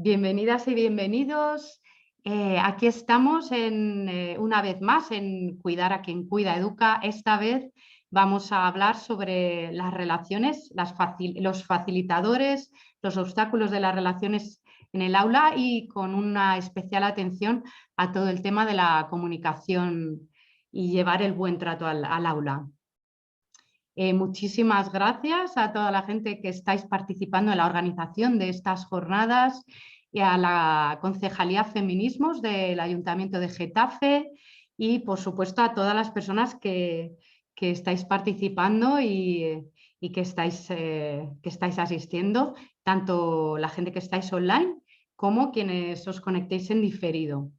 Bienvenidas y bienvenidos. Aquí estamos una vez más en Cuidar a quien cuida, educa. Esta vez vamos a hablar sobre las relaciones, los facilitadores, los obstáculos de las relaciones en el aula y con una especial atención a todo el tema de la comunicación y llevar el buen trato al aula. Muchísimas gracias a toda la gente que estáis participando en la organización de estas jornadas y a la Concejalía Feminismos del Ayuntamiento de Getafe y, por supuesto, a todas las personas que estáis participando y que estáis asistiendo, tanto la gente que estáis online como quienes os conectéis en diferido.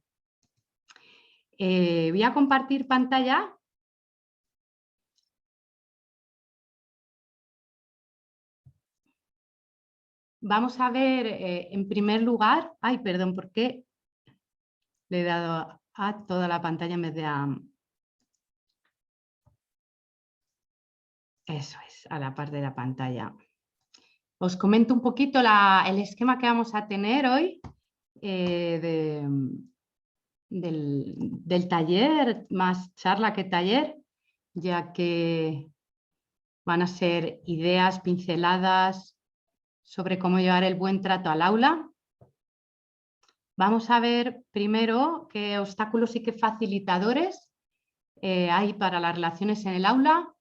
Voy a compartir pantalla. Vamos a ver, en primer lugar, ay, perdón, ¿por qué le he dado a toda la pantalla en vez de a... Eso es, a la parte de la pantalla. Os comento un poquito el esquema que vamos a tener hoy del taller, más charla que taller, ya que van a ser ideas, pinceladas sobre cómo llevar el buen trato al aula. Vamos a ver primero qué obstáculos y qué facilitadores hay para las relaciones en el aula,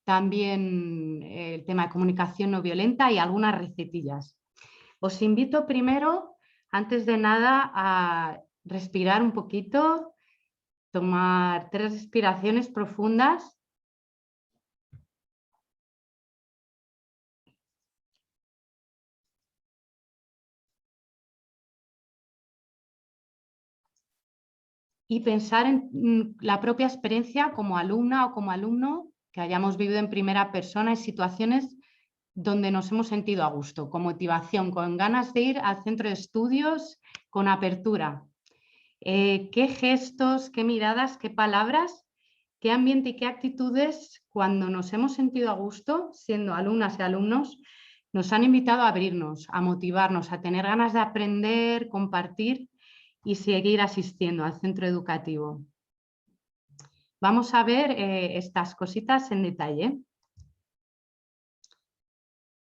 también el tema de comunicación no violenta y algunas recetillas. Os invito primero, antes de nada, a respirar un poquito, tomar 3 respiraciones profundas. Y pensar en la propia experiencia como alumna o como alumno que hayamos vivido en primera persona en situaciones donde nos hemos sentido a gusto, con motivación, con ganas de ir al centro de estudios, con apertura. ¿Qué gestos, qué miradas, qué palabras, qué ambiente y qué actitudes cuando nos hemos sentido a gusto, siendo alumnas y alumnos, nos han invitado a abrirnos, a motivarnos, a tener ganas de aprender, compartir y seguir asistiendo al centro educativo? Vamos a ver estas cositas en detalle.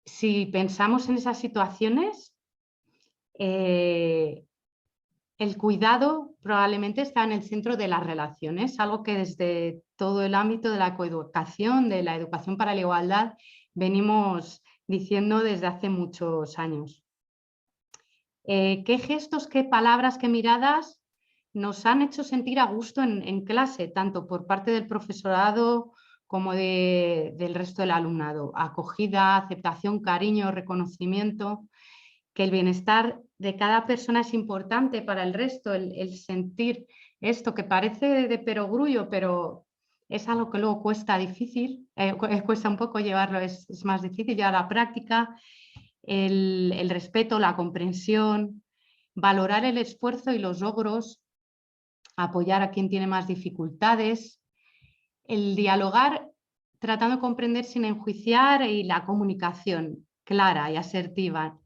Si pensamos en esas situaciones, el cuidado probablemente está en el centro de las relaciones, algo que desde todo el ámbito de la coeducación, de la educación para la igualdad, venimos diciendo desde hace muchos años. ¿Qué gestos, qué palabras, qué miradas nos han hecho sentir a gusto en clase, tanto por parte del profesorado como del resto del alumnado? Acogida, aceptación, cariño, reconocimiento, que el bienestar de cada persona es importante para el resto, el sentir esto que parece de perogrullo, pero es algo que luego cuesta cuesta un poco llevarlo, es más difícil llevar a la práctica. El respeto, la comprensión, valorar el esfuerzo y los logros, apoyar a quien tiene más dificultades, el dialogar tratando de comprender sin enjuiciar y la comunicación clara y asertiva.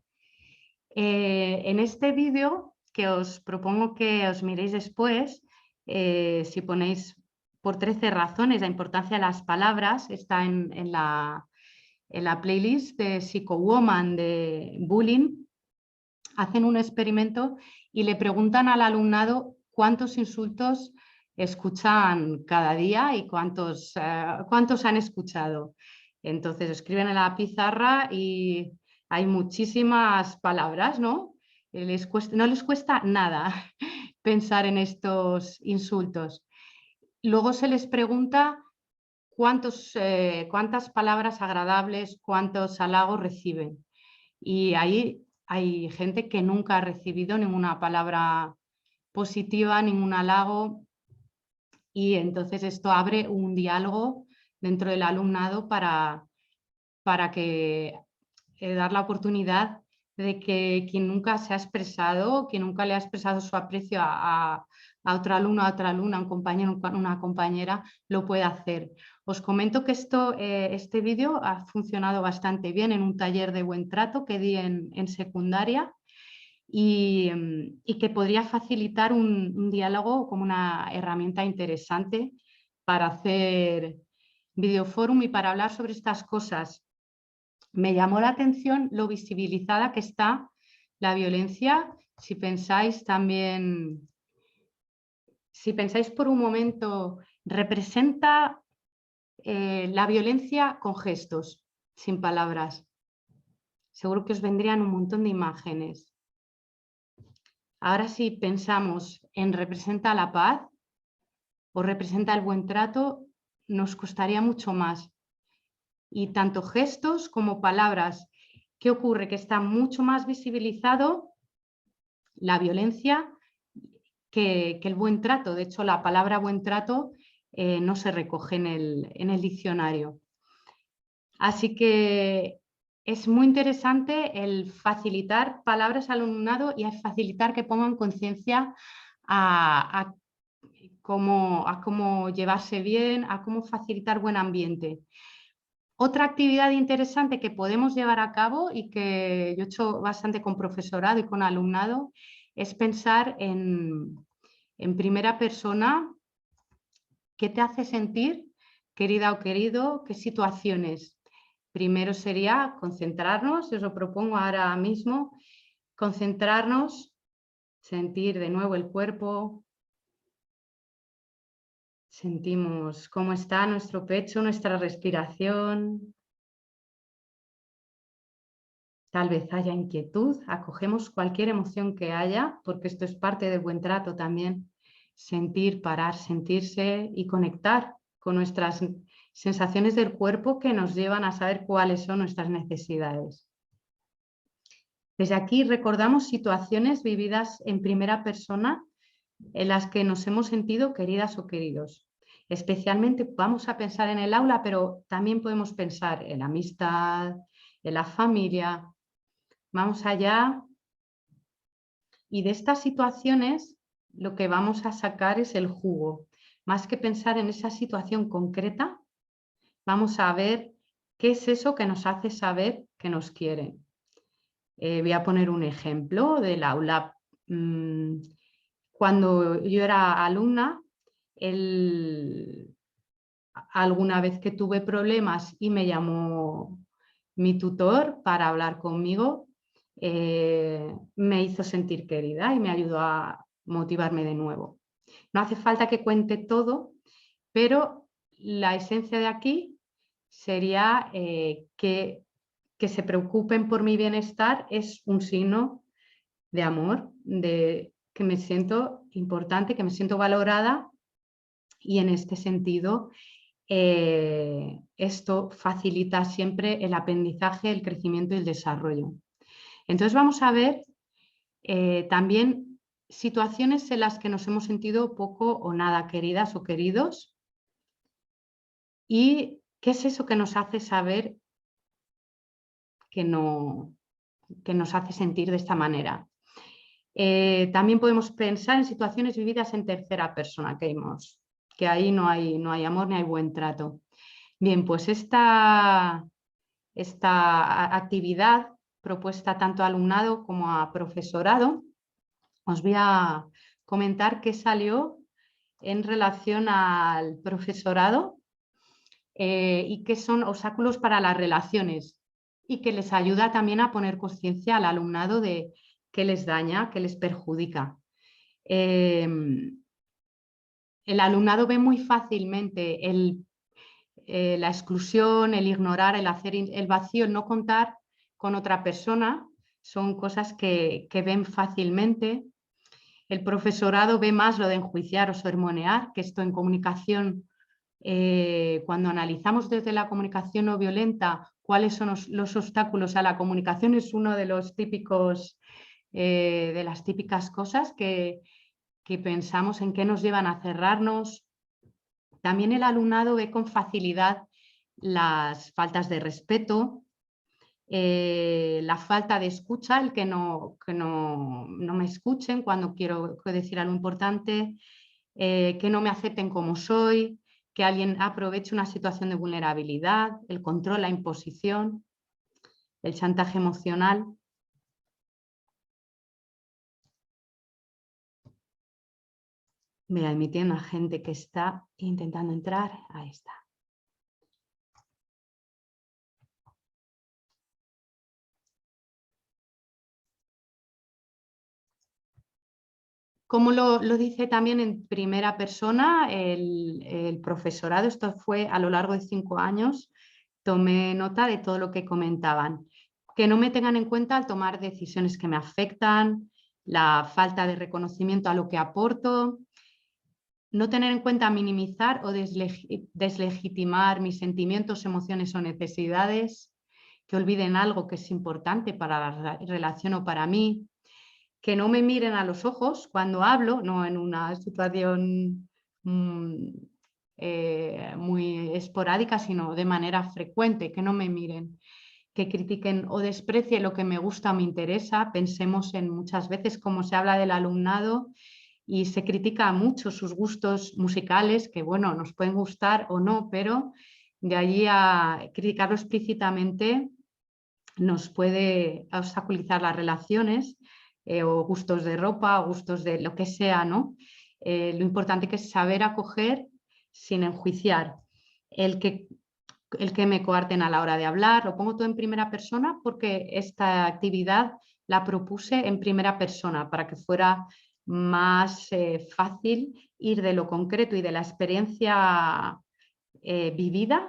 En este vídeo, que os propongo que os miréis después, si ponéis por 13 razones la importancia de las palabras, está en la playlist de Psychowoman de Bullying, hacen un experimento y le preguntan al alumnado cuántos insultos escuchan cada día y cuántos han escuchado. Entonces escriben en la pizarra y hay muchísimas palabras, ¿no? No les cuesta nada pensar en estos insultos. Luego se les pregunta cuántas palabras agradables, cuántos halagos reciben. Y ahí hay gente que nunca ha recibido ninguna palabra positiva, ningún halago, y entonces esto abre un diálogo dentro del alumnado para que dar la oportunidad de que quien nunca se ha expresado, quien nunca le ha expresado su aprecio a otro alumno, a otra alumna, a un compañero, una compañera, lo pueda hacer. Os comento que este vídeo ha funcionado bastante bien en un taller de buen trato que di en secundaria y que podría facilitar un diálogo como una herramienta interesante para hacer videoforum y para hablar sobre estas cosas. Me llamó la atención lo visibilizada que está la violencia. Si pensáis también, si pensáis por un momento, representa la violencia con gestos, sin palabras. Seguro que os vendrían un montón de imágenes. Ahora si pensamos en representa la paz o representa el buen trato, nos costaría mucho más. Y tanto gestos como palabras. ¿Qué ocurre? Que está mucho más visibilizado la violencia que el buen trato. De hecho, la palabra buen trato no se recoge en el diccionario. Así que es muy interesante el facilitar palabras al alumnado y facilitar que pongan conciencia a cómo llevarse bien, a cómo facilitar buen ambiente. Otra actividad interesante que podemos llevar a cabo y que yo he hecho bastante con profesorado y con alumnado es pensar en primera persona qué te hace sentir, querida o querido, qué situaciones. Primero sería concentrarnos, os lo propongo ahora mismo, concentrarnos, sentir de nuevo el cuerpo, sentimos cómo está nuestro pecho, nuestra respiración. Tal vez haya inquietud, acogemos cualquier emoción que haya, porque esto es parte del buen trato también. Sentir, parar, sentirse y conectar con nuestras sensaciones del cuerpo que nos llevan a saber cuáles son nuestras necesidades. Desde aquí recordamos situaciones vividas en primera persona en las que nos hemos sentido queridas o queridos. Especialmente vamos a pensar en el aula, pero también podemos pensar en la amistad, en la familia. Vamos allá y de estas situaciones lo que vamos a sacar es el jugo. Más que pensar en esa situación concreta, vamos a ver qué es eso que nos hace saber que nos quieren. Voy a poner un ejemplo del aula. Cuando yo era alumna, alguna vez que tuve problemas y me llamó mi tutor para hablar conmigo, me hizo sentir querida y me ayudó a motivarme de nuevo. No hace falta que cuente todo, pero la esencia de aquí sería que se preocupen por mi bienestar es un signo de amor, de que me siento importante, que me siento valorada y en este sentido esto facilita siempre el aprendizaje, el crecimiento y el desarrollo. Entonces vamos a ver también situaciones en las que nos hemos sentido poco o nada queridas o queridos y qué es eso que nos hace saber que nos hace sentir de esta manera. También podemos pensar en situaciones vividas en tercera persona, que ahí no hay amor ni hay buen trato. Bien, pues esta actividad propuesta tanto a alumnado como a profesorado, os voy a comentar qué salió en relación al profesorado y qué son obstáculos para las relaciones y que les ayuda también a poner conciencia al alumnado de qué les daña, qué les perjudica. El alumnado ve muy fácilmente la exclusión, el ignorar, el hacer el vacío, el no contar con otra persona, son cosas que ven fácilmente. El profesorado ve más lo de enjuiciar o sermonear, que esto en comunicación, cuando analizamos desde la comunicación no violenta cuáles son los obstáculos a la comunicación, es uno de los típicos, de las típicas cosas que pensamos en qué nos llevan a cerrarnos. También el alumnado ve con facilidad las faltas de respeto, la falta de escucha, el que no me escuchen cuando quiero decir algo importante, que no me acepten como soy, que alguien aproveche una situación de vulnerabilidad, el control, la imposición, el chantaje emocional. Voy admitiendo a gente que está intentando entrar. Ahí está. Como lo dice también en primera persona el profesorado, esto fue a lo largo de 5 años, tomé nota de todo lo que comentaban. Que no me tengan en cuenta al tomar decisiones que me afectan, la falta de reconocimiento a lo que aporto, no tener en cuenta minimizar o deslegitimar mis sentimientos, emociones o necesidades, que olviden algo que es importante para la relación o para mí, que no me miren a los ojos cuando hablo, no en una situación muy esporádica, sino de manera frecuente, que no me miren, que critiquen o desprecien lo que me gusta o me interesa. Pensemos en muchas veces cómo se habla del alumnado y se critica mucho sus gustos musicales, que bueno, nos pueden gustar o no, pero de allí a criticarlo explícitamente nos puede obstaculizar las relaciones, o gustos de ropa, o gustos de lo que sea, ¿no? Lo importante que es saber acoger sin enjuiciar. El que me coarten a la hora de hablar, lo pongo todo en primera persona porque esta actividad la propuse en primera persona para que fuera más fácil ir de lo concreto y de la experiencia vivida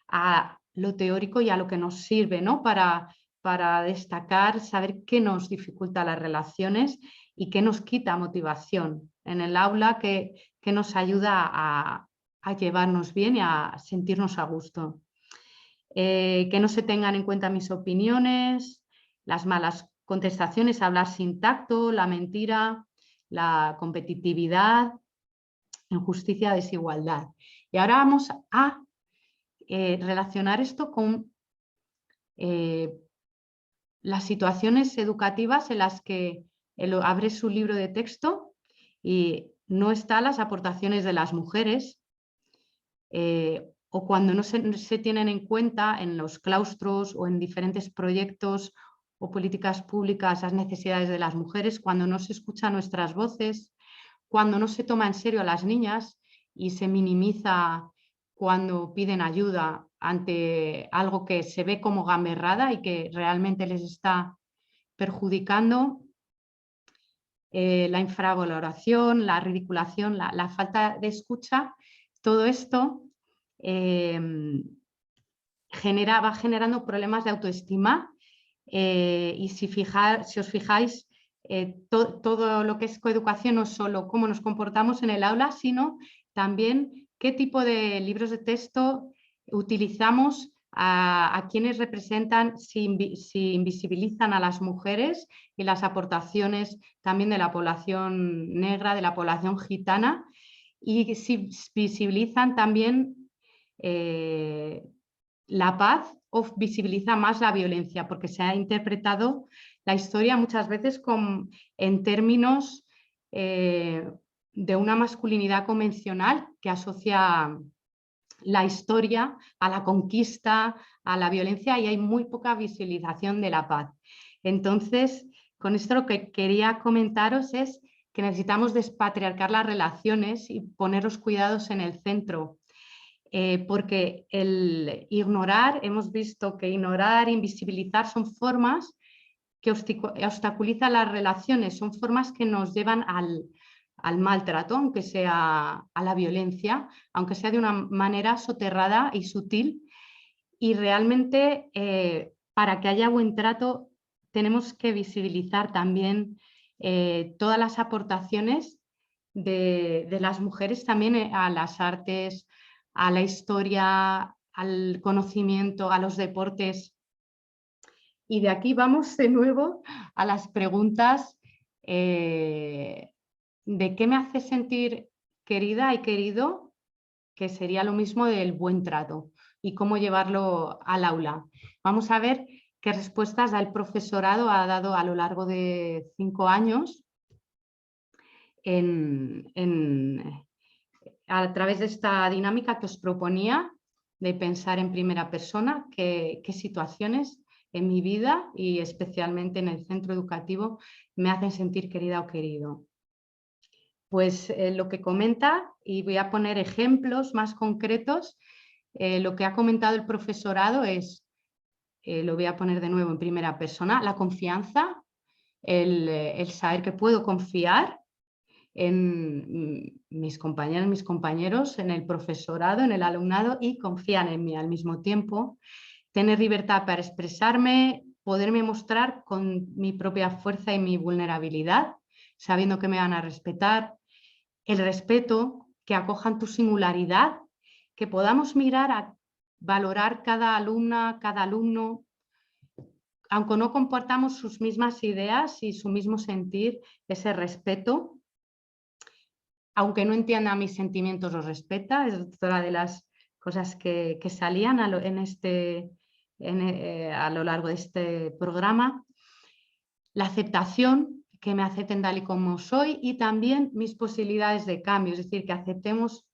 a lo teórico y a lo que nos sirve, ¿no? Para destacar, saber qué nos dificulta las relaciones y qué nos quita motivación en el aula, que nos ayuda a llevarnos bien y a sentirnos a gusto. Que no se tengan en cuenta mis opiniones, las malas contestaciones, hablar sin tacto, la mentira, la competitividad, injusticia, desigualdad. Y ahora vamos a relacionar esto con las situaciones educativas en las que abre su libro de texto y no están las aportaciones de las mujeres, o cuando no se tienen en cuenta en los claustros o en diferentes proyectos o políticas públicas las necesidades de las mujeres, cuando no se escuchan nuestras voces, cuando no se toma en serio a las niñas y se minimiza cuando piden ayuda ante algo que se ve como gamberrada y que realmente les está perjudicando, la infravaloración, la ridiculación, la falta de escucha, todo esto va generando problemas de autoestima, y si os fijáis, todo lo que es coeducación no es solo cómo nos comportamos en el aula, sino también qué tipo de libros de texto utilizamos, a quienes representan, si invisibilizan a las mujeres y las aportaciones también de la población negra, de la población gitana, y si visibilizan también la paz o visibiliza más la violencia, porque se ha interpretado la historia muchas veces en términos de una masculinidad convencional que asocia la historia a la conquista, a la violencia, y hay muy poca visibilización de la paz. Entonces, con esto lo que quería comentaros es que necesitamos despatriarcar las relaciones y poner los cuidados en el centro. Porque el ignorar, hemos visto que ignorar, invisibilizar son formas que obstaculizan las relaciones, son formas que nos llevan al maltrato, aunque sea a la violencia, aunque sea de una manera soterrada y sutil. Y realmente para que haya buen trato tenemos que visibilizar también todas las aportaciones de las mujeres también a las artes, a la historia, al conocimiento, a los deportes. Y de aquí vamos de nuevo a las preguntas de qué me hace sentir querida y querido, que sería lo mismo del buen trato, y cómo llevarlo al aula. Vamos a ver qué respuestas el profesorado ha dado a lo largo de 5 años a través de esta dinámica que os proponía de pensar en primera persona qué situaciones en mi vida y especialmente en el centro educativo me hacen sentir querida o querido. Pues lo que comenta, y voy a poner ejemplos más concretos, lo que ha comentado el profesorado es, lo voy a poner de nuevo en primera persona, la confianza, el saber que puedo confiar en mis compañeras, mis compañeros, en el profesorado, en el alumnado y confían en mí al mismo tiempo. Tener libertad para expresarme, poderme mostrar con mi propia fuerza y mi vulnerabilidad, sabiendo que me van a respetar. El respeto, que acojan tu singularidad, que podamos mirar a valorar cada alumna, cada alumno, aunque no compartamos sus mismas ideas y su mismo sentir, ese respeto. Aunque no entienda mis sentimientos, los respeta. Es otra de las cosas que salían a lo largo de este programa. La aceptación, que me acepten tal y como soy, y también mis posibilidades de cambio, es decir, que aceptemos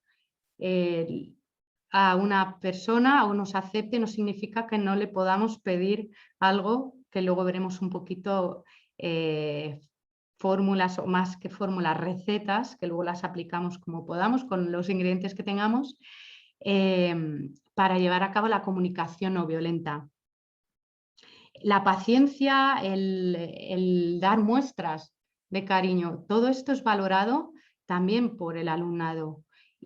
a una persona o nos acepte, no significa que no le podamos pedir algo, que luego veremos un poquito fórmulas, o más que fórmulas, recetas, que luego las aplicamos como podamos con los ingredientes que tengamos, para llevar a cabo la comunicación no violenta. La paciencia, el dar muestras de cariño, todo esto es valorado también por el alumnado.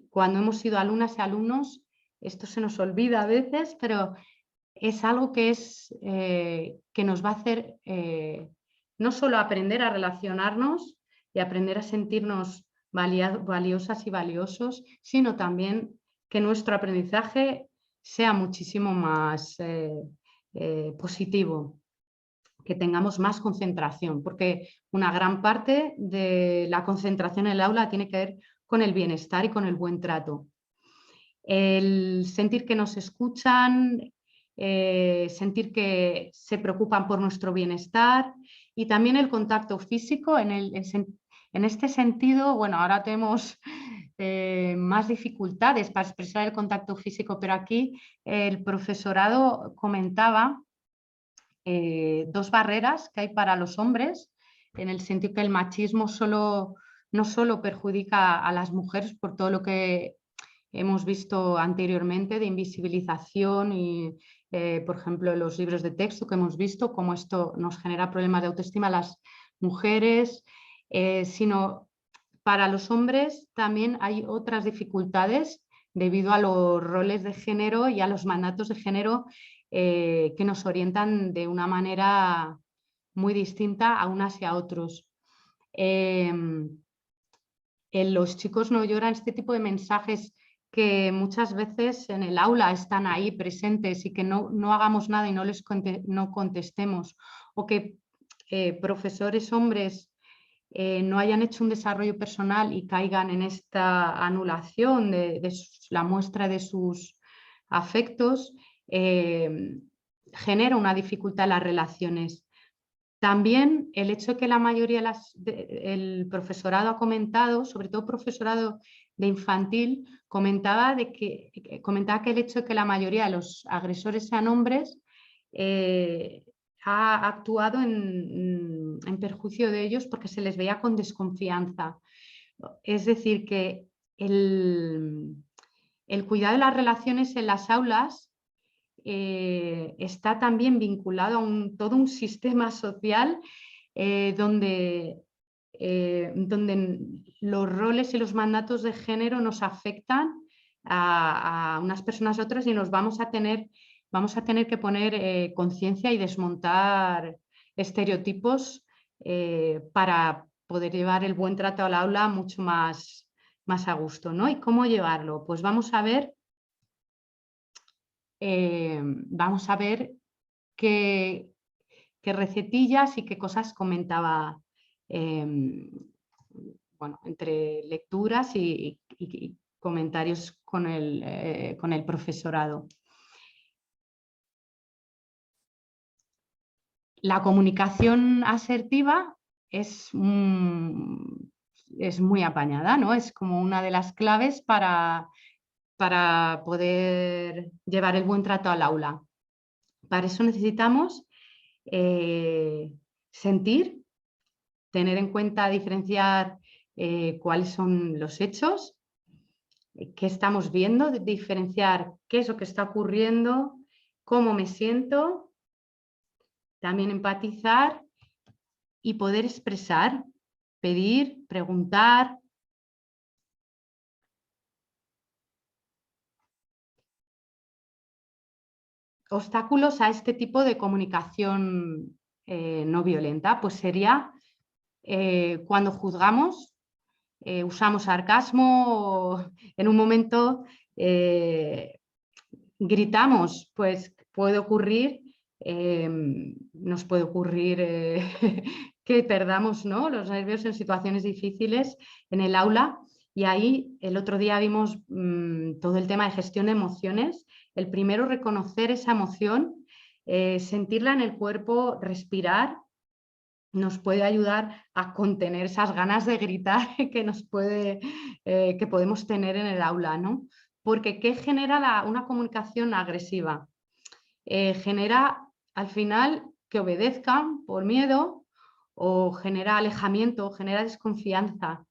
Cuando hemos sido alumnas y alumnos, esto se nos olvida a veces, pero es algo que nos va a hacer no solo aprender a relacionarnos y aprender a sentirnos valiosas y valiosos, sino también que nuestro aprendizaje sea muchísimo más positivo, que tengamos más concentración, porque una gran parte de la concentración en el aula tiene que ver con el bienestar y con el buen trato. El sentir que nos escuchan, sentir que se preocupan por nuestro bienestar, y también el contacto físico. En este sentido, bueno, ahora tenemos más dificultades para expresar el contacto físico, pero aquí el profesorado comentaba dos barreras que hay para los hombres, en el sentido que el machismo no solo perjudica a las mujeres por todo lo que hemos visto anteriormente de invisibilización y, por ejemplo, los libros de texto que hemos visto, cómo esto nos genera problemas de autoestima a las mujeres, sino para los hombres también hay otras dificultades debido a los roles de género y a los mandatos de género que nos orientan de una manera muy distinta a unas y a otros. Los chicos no lloran, este tipo de mensajes que muchas veces en el aula están ahí presentes y que no hagamos nada y no contestemos, o que profesores hombres no hayan hecho un desarrollo personal y caigan en esta anulación de la muestra de sus afectos, genera una dificultad en las relaciones. También el hecho de que la mayoría el profesorado ha comentado, sobre todo profesorado de infantil, comentaba que el hecho de que la mayoría de los agresores sean hombres ha actuado en perjuicio de ellos porque se les veía con desconfianza. Es decir, que el cuidado de las relaciones en las aulas está también vinculado a todo un sistema social donde los roles y los mandatos de género nos afectan a unas personas a otras, y nos vamos a tener que poner conciencia y desmontar estereotipos para poder llevar el buen trato al aula mucho más a gusto, ¿no? ¿Y cómo llevarlo? Pues vamos a ver qué recetillas y qué cosas comentaba, bueno, entre lecturas y comentarios con el profesorado. La comunicación asertiva es muy apañada, ¿no? Es como una de las claves para poder llevar el buen trato al aula. Para eso necesitamos sentir, tener en cuenta, diferenciar cuáles son los hechos, qué estamos viendo, diferenciar qué es lo que está ocurriendo, cómo me siento, también empatizar y poder expresar, pedir, preguntar. Obstáculos a este tipo de comunicación no violenta, pues sería cuando juzgamos, usamos sarcasmo, o en un momento gritamos, pues puede ocurrir, nos puede ocurrir que perdamos, ¿no?, los nervios en situaciones difíciles en el aula. Y ahí el otro día vimos todo el tema de gestión de emociones. El primero, reconocer esa emoción, sentirla en el cuerpo, respirar, nos puede ayudar a contener esas ganas de gritar que podemos tener en el aula, ¿no? Porque ¿qué genera una comunicación agresiva? Genera al final que obedezcan por miedo, o genera alejamiento, genera desconfianza.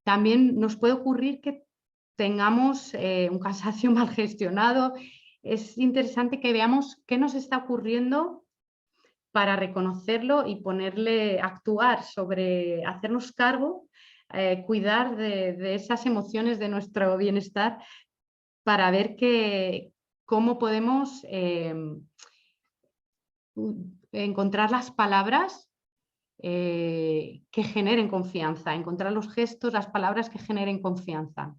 También nos puede ocurrir que tengamos un cansancio mal gestionado. Es interesante que veamos qué nos está ocurriendo para reconocerlo y actuar sobre, hacernos cargo, cuidar de esas emociones, de nuestro bienestar, para ver cómo podemos encontrar las palabras que generen confianza, encontrar los gestos, las palabras que generen confianza.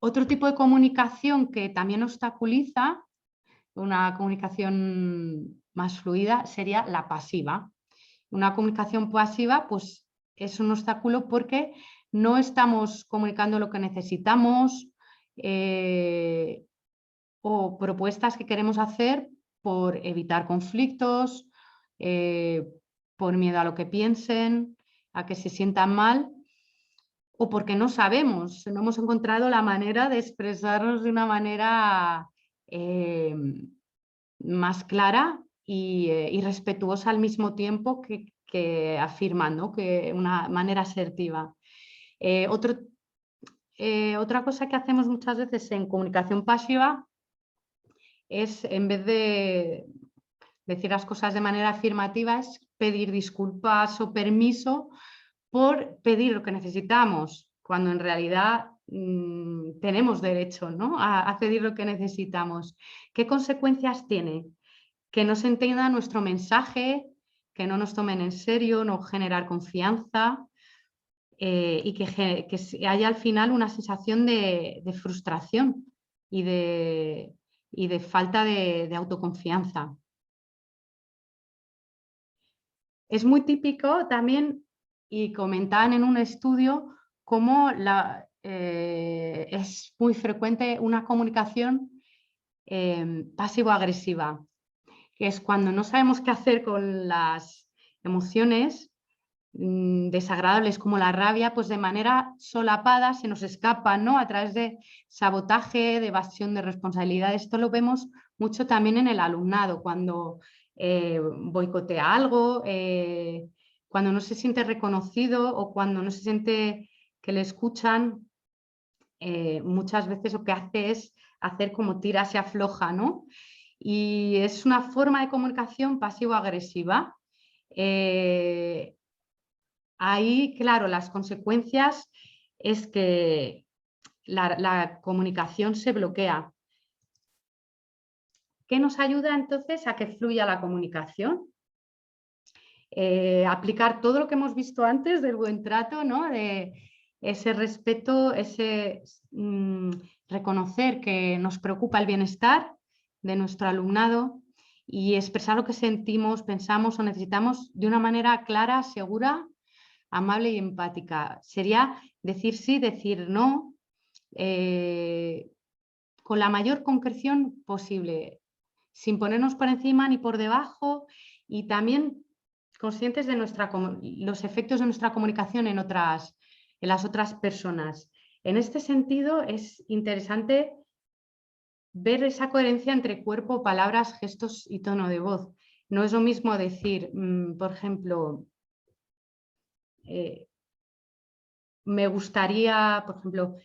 Otro tipo de comunicación que también obstaculiza una comunicación más fluida sería la pasiva. Una comunicación pasiva, pues, es un obstáculo porque no estamos comunicando lo que necesitamos o propuestas que queremos hacer por evitar conflictos, por miedo a lo que piensen, a que se sientan mal, o porque no sabemos, no hemos encontrado la manera de expresarnos de una manera más clara y respetuosa al mismo tiempo que afirmando, que una manera asertiva. Otra cosa que hacemos muchas veces en comunicación pasiva es, en vez de decir las cosas de manera afirmativa, es pedir disculpas o permiso por pedir lo que necesitamos, cuando en realidad tenemos derecho, ¿no?, a pedir lo que necesitamos. ¿Qué consecuencias tiene? Que no se entienda nuestro mensaje, que no nos tomen en serio, no generar confianza y que haya al final una sensación de frustración y de falta de autoconfianza. Es muy típico también, y comentaban en un estudio, cómo es muy frecuente una comunicación pasivo-agresiva, que es cuando no sabemos qué hacer con las emociones desagradables como la rabia, pues de manera solapada se nos escapan, ¿no?, a través de sabotaje, de evasión de responsabilidad. Esto lo vemos mucho también en el alumnado, cuando boicotea algo, cuando no se siente reconocido o cuando no se siente que le escuchan. Muchas veces lo que hace es hacer como tira, se afloja, ¿no? Y es una forma de comunicación pasivo-agresiva. Ahí, claro, las consecuencias es que la comunicación se bloquea. ¿Qué nos ayuda entonces a que fluya la comunicación? Aplicar todo lo que hemos visto antes del buen trato, ¿no?, de ese respeto, ese reconocer que nos preocupa el bienestar de nuestro alumnado y expresar lo que sentimos, pensamos o necesitamos de una manera clara, segura, amable y empática. Sería decir sí, decir no, con la mayor concreción posible, sin ponernos por encima ni por debajo, y también conscientes de los efectos de nuestra comunicación en las otras personas. En este sentido, es interesante ver esa coherencia entre cuerpo, palabras, gestos y tono de voz. No es lo mismo decir, por ejemplo, me gustaría, por ejemplo,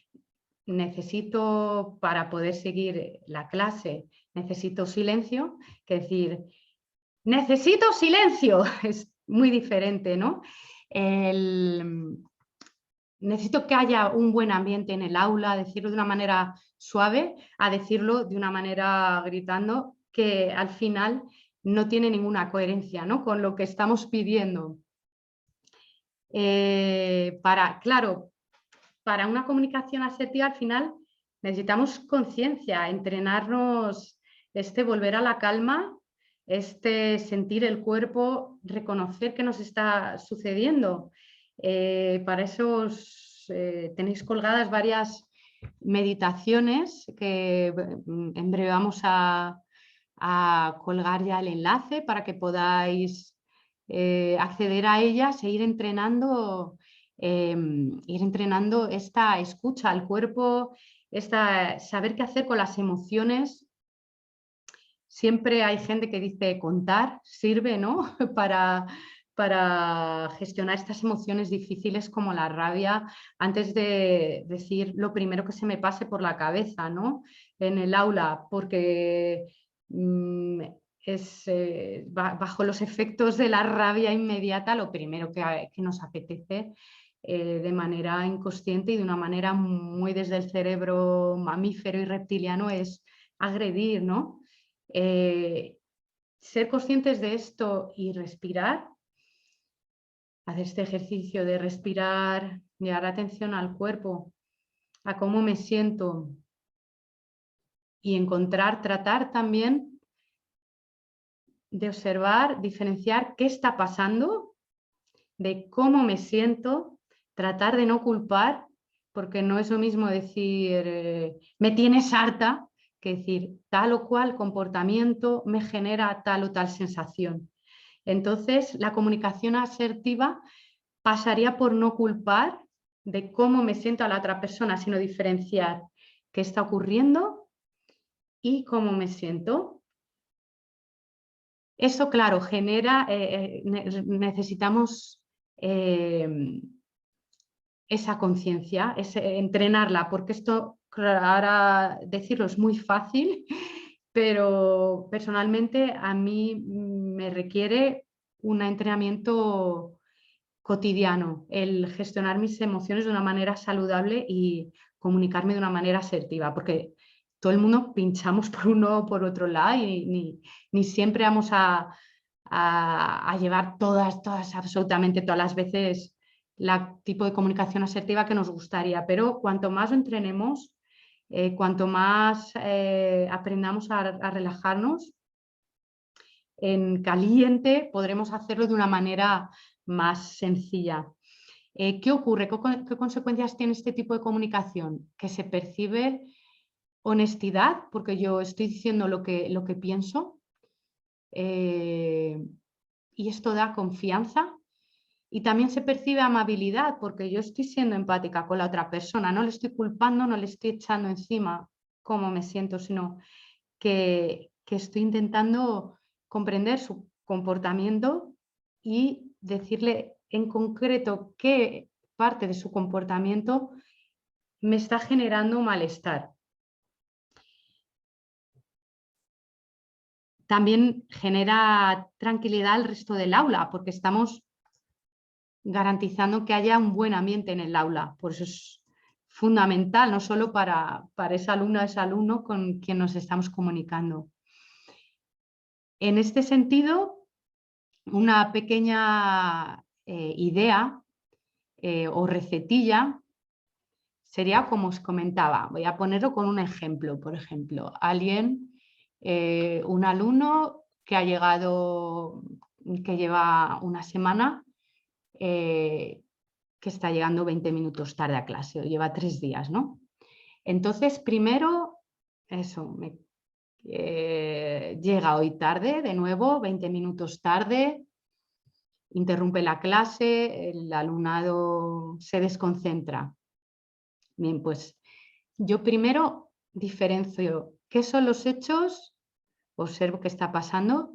necesito para poder seguir la clase, necesito silencio, que decir, necesito silencio, es muy diferente, ¿no? Necesito que haya un buen ambiente en el aula, decirlo de una manera suave, a decirlo de una manera gritando, que al final no tiene ninguna coherencia, ¿no?, con lo que estamos pidiendo. Claro, para una comunicación asertiva al final necesitamos conciencia, entrenarnos, volver a la calma, sentir el cuerpo, reconocer qué nos está sucediendo. Para eso tenéis colgadas varias meditaciones que en breve vamos a colgar ya el enlace para que podáis acceder a ellas e ir entrenando esta escucha al cuerpo, saber qué hacer con las emociones. Siempre hay gente que dice contar sirve, ¿no?, para gestionar estas emociones difíciles como la rabia, antes de decir lo primero que se me pase por la cabeza, ¿no?, en el aula, porque bajo los efectos de la rabia inmediata lo primero que nos apetece de manera inconsciente y de una manera muy desde el cerebro mamífero y reptiliano es agredir, ¿no? Ser conscientes de esto y respirar, hacer este ejercicio de respirar, llevar atención al cuerpo, a cómo me siento y tratar también de observar, diferenciar qué está pasando, de cómo me siento, tratar de no culpar, porque no es lo mismo decir me tienes harta, que decir tal o cual comportamiento me genera tal o tal sensación. Entonces, la comunicación asertiva pasaría por no culpar de cómo me siento a la otra persona, sino diferenciar qué está ocurriendo y cómo me siento. Eso, claro, necesitamos esa conciencia, entrenarla, porque esto, ahora decirlo es muy fácil, pero personalmente a mí me requiere un entrenamiento cotidiano, el gestionar mis emociones de una manera saludable y comunicarme de una manera asertiva, porque todo el mundo pinchamos por uno o por otro lado y ni siempre vamos a llevar absolutamente todas las veces el tipo de comunicación asertiva que nos gustaría, pero cuanto más lo entrenemos, cuanto más aprendamos a relajarnos en caliente, podremos hacerlo de una manera más sencilla. ¿Qué ocurre? ¿Qué consecuencias tiene este tipo de comunicación? Que se percibe honestidad, porque yo estoy diciendo lo que pienso, y esto da confianza. Y también se percibe amabilidad, porque yo estoy siendo empática con la otra persona, no le estoy culpando, no le estoy echando encima cómo me siento, sino que estoy intentando comprender su comportamiento y decirle en concreto qué parte de su comportamiento me está generando malestar. También genera tranquilidad al resto del aula, porque estamos garantizando que haya un buen ambiente en el aula. Por eso es fundamental, no solo para esa alumna o ese alumno con quien nos estamos comunicando. En este sentido, una pequeña idea o recetilla sería como os comentaba. Voy a ponerlo con un ejemplo. Por ejemplo, un alumno que ha llegado, que lleva una semana, que está llegando 20 minutos tarde a clase, o lleva 3 días, ¿no? Entonces, primero, eso, llega hoy tarde, de nuevo, 20 minutos tarde, interrumpe la clase, el alumnado se desconcentra. Bien, pues yo primero diferencio qué son los hechos, observo qué está pasando,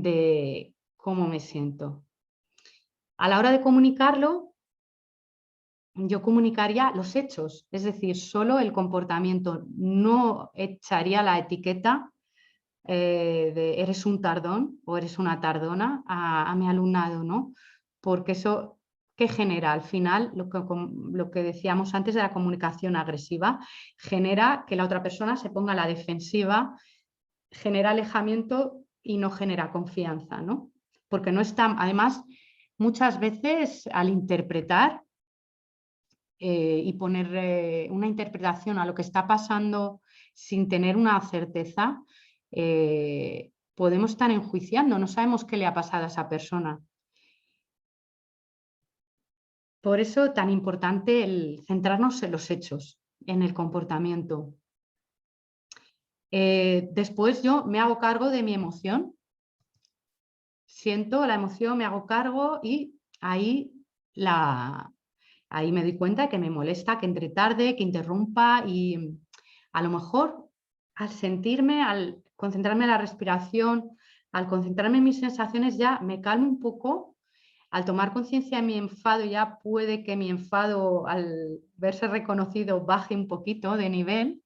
de cómo me siento. A la hora de comunicarlo, yo comunicaría los hechos, es decir, solo el comportamiento. No echaría la etiqueta de eres un tardón o eres una tardona a mi alumnado, ¿no? Porque eso, ¿qué genera? Al final, lo que decíamos antes de la comunicación agresiva, genera que la otra persona se ponga a la defensiva, genera alejamiento y no genera confianza, ¿no? Porque no está, además, muchas veces al interpretar y poner una interpretación a lo que está pasando sin tener una certeza, podemos estar enjuiciando, no sabemos qué le ha pasado a esa persona. Por eso tan importante el centrarnos en los hechos, en el comportamiento. Después yo me hago cargo de mi emoción. Siento la emoción, me hago cargo y ahí me doy cuenta que me molesta, que entre tarde, que interrumpa y a lo mejor al sentirme, al concentrarme en la respiración, al concentrarme en mis sensaciones ya me calmo un poco. Al tomar conciencia de mi enfado ya puede que mi enfado al verse reconocido baje un poquito de nivel.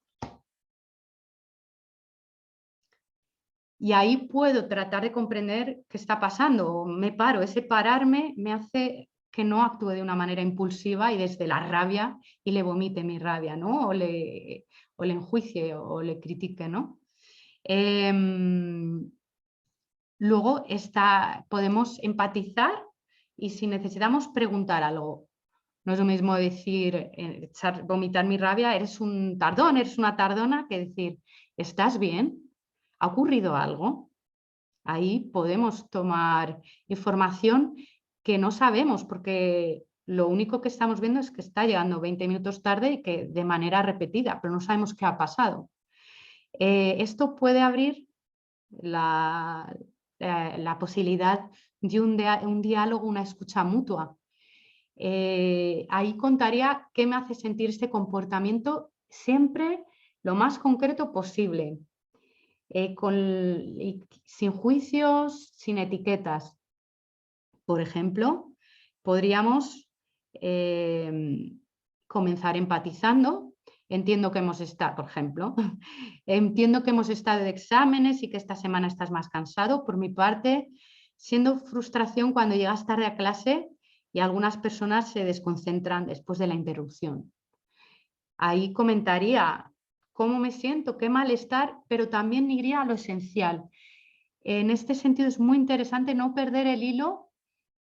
Y ahí puedo tratar de comprender qué está pasando. Me paro, ese pararme me hace que no actúe de una manera impulsiva y desde la rabia y le vomite mi rabia, ¿no? O le enjuicie o le critique, ¿no? Luego podemos empatizar y si necesitamos preguntar algo. No es lo mismo decir, vomitar mi rabia, eres un tardón, eres una tardona, que decir, ¿estás bien? ¿Ha ocurrido algo? Ahí podemos tomar información que no sabemos porque lo único que estamos viendo es que está llegando 20 minutos tarde y que de manera repetida, pero no sabemos qué ha pasado. Esto puede abrir la posibilidad de un diálogo, una escucha mutua. Ahí contaría qué me hace sentir este comportamiento siempre lo más concreto posible. Sin juicios, sin etiquetas. Por ejemplo, podríamos comenzar empatizando. Entiendo que hemos estado, por ejemplo, entiendo que hemos estado de exámenes y que esta semana estás más cansado. Por mi parte, siendo frustración cuando llegas tarde a clase y algunas personas se desconcentran después de la interrupción. Ahí comentaría cómo me siento, qué malestar, pero también iría a lo esencial. En este sentido es muy interesante no perder el hilo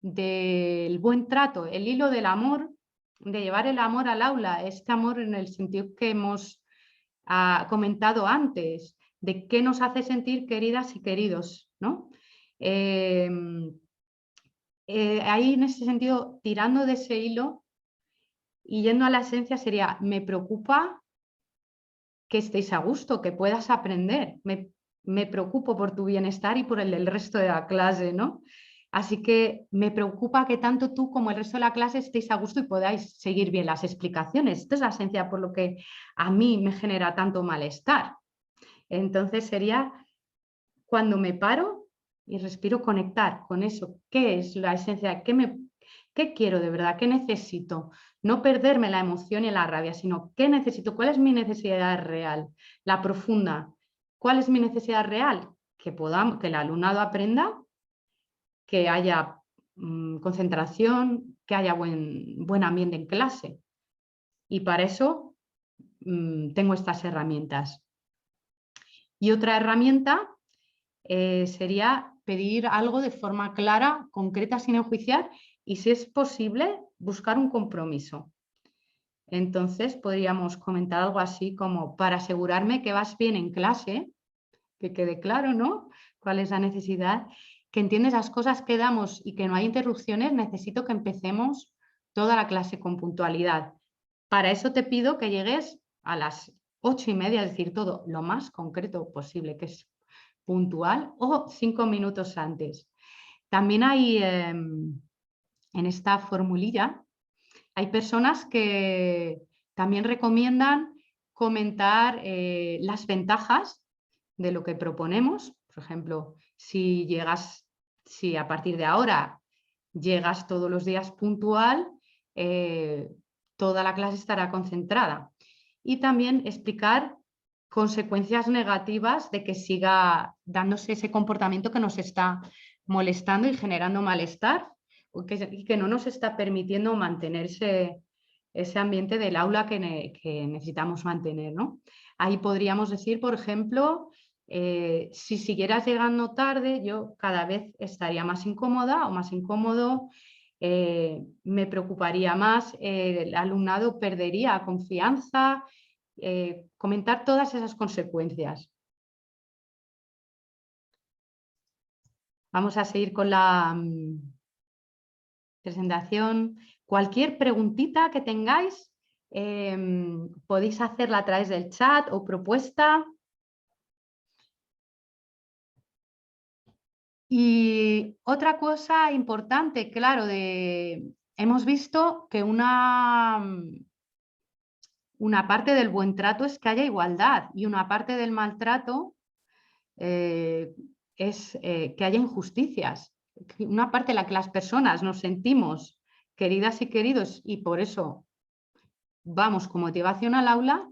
del buen trato, el hilo del amor, de llevar el amor al aula, este amor en el sentido que hemos comentado antes, de qué nos hace sentir queridas y queridos, ¿no? Ahí en ese sentido, tirando de ese hilo y yendo a la esencia sería, me preocupa que estéis a gusto, que puedas aprender. Me preocupo por tu bienestar y por el del resto de la clase, ¿no? Así que me preocupa que tanto tú como el resto de la clase estéis a gusto y podáis seguir bien las explicaciones. Esto es la esencia por lo que a mí me genera tanto malestar. Entonces sería cuando me paro y respiro, conectar con eso. ¿Qué es la esencia? ¿Qué quiero de verdad? ¿Qué necesito? No perderme la emoción y la rabia, sino ¿qué necesito? ¿Cuál es mi necesidad real? La profunda. ¿Cuál es mi necesidad real? Que el alumnado aprenda, que haya concentración, que haya buen ambiente en clase. Y para eso tengo estas herramientas. Y otra herramienta sería pedir algo de forma clara, concreta, sin enjuiciar y, si es posible, buscar un compromiso. Entonces, podríamos comentar algo así como, para asegurarme que vas bien en clase, que quede claro, ¿no? ¿Cuál es la necesidad? Que entiendes las cosas que damos y que no hay interrupciones, necesito que empecemos toda la clase con puntualidad. Para eso te pido que llegues a las 8:30, es decir, todo lo más concreto posible, que es puntual, o 5 minutos antes. También hay en esta formulilla, hay personas que también recomiendan comentar las ventajas de lo que proponemos Por ejemplo, si a partir de ahora llegas todos los días puntual, toda la clase estará concentrada. Y también explicar consecuencias negativas de que siga dándose ese comportamiento que nos está molestando y generando malestar y que no nos está permitiendo mantener ese ambiente del aula que necesitamos mantener, ¿no? Ahí podríamos decir, por ejemplo, si siguieras llegando tarde, yo cada vez estaría más incómoda o más incómodo, me preocuparía más, el alumnado perdería confianza, comentar todas esas consecuencias. Vamos a seguir con la presentación. Cualquier preguntita que tengáis, podéis hacerla a través del chat o propuesta. Y otra cosa importante, claro, hemos visto que una parte del buen trato es que haya igualdad y una parte del maltrato es que haya injusticias. Una parte en la que las personas nos sentimos queridas y queridos y por eso vamos con motivación al aula,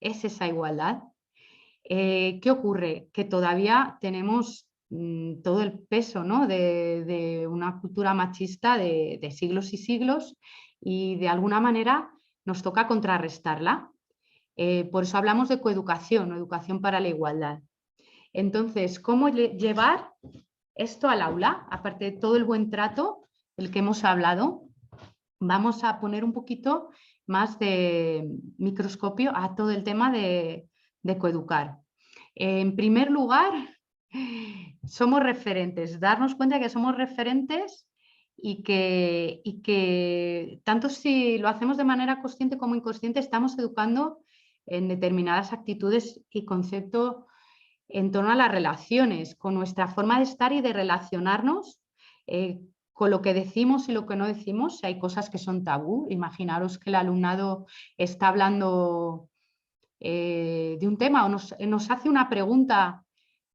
es esa igualdad. ¿Qué ocurre? Que todavía tenemos todo el peso, ¿no? de una cultura machista de siglos y siglos y de alguna manera nos toca contrarrestarla. Por eso hablamos de coeducación o educación para la igualdad. Entonces, ¿cómo llevar esto al aula? Aparte de todo el buen trato del que hemos hablado, vamos a poner un poquito más de microscopio a todo el tema de coeducar. En primer lugar, somos referentes, darnos cuenta que somos referentes y que tanto si lo hacemos de manera consciente como inconsciente, estamos educando en determinadas actitudes y conceptos en torno a las relaciones, con nuestra forma de estar y de relacionarnos, con lo que decimos y lo que no decimos. Si hay cosas que son tabú, imaginaros que el alumnado está hablando de un tema o nos hace una pregunta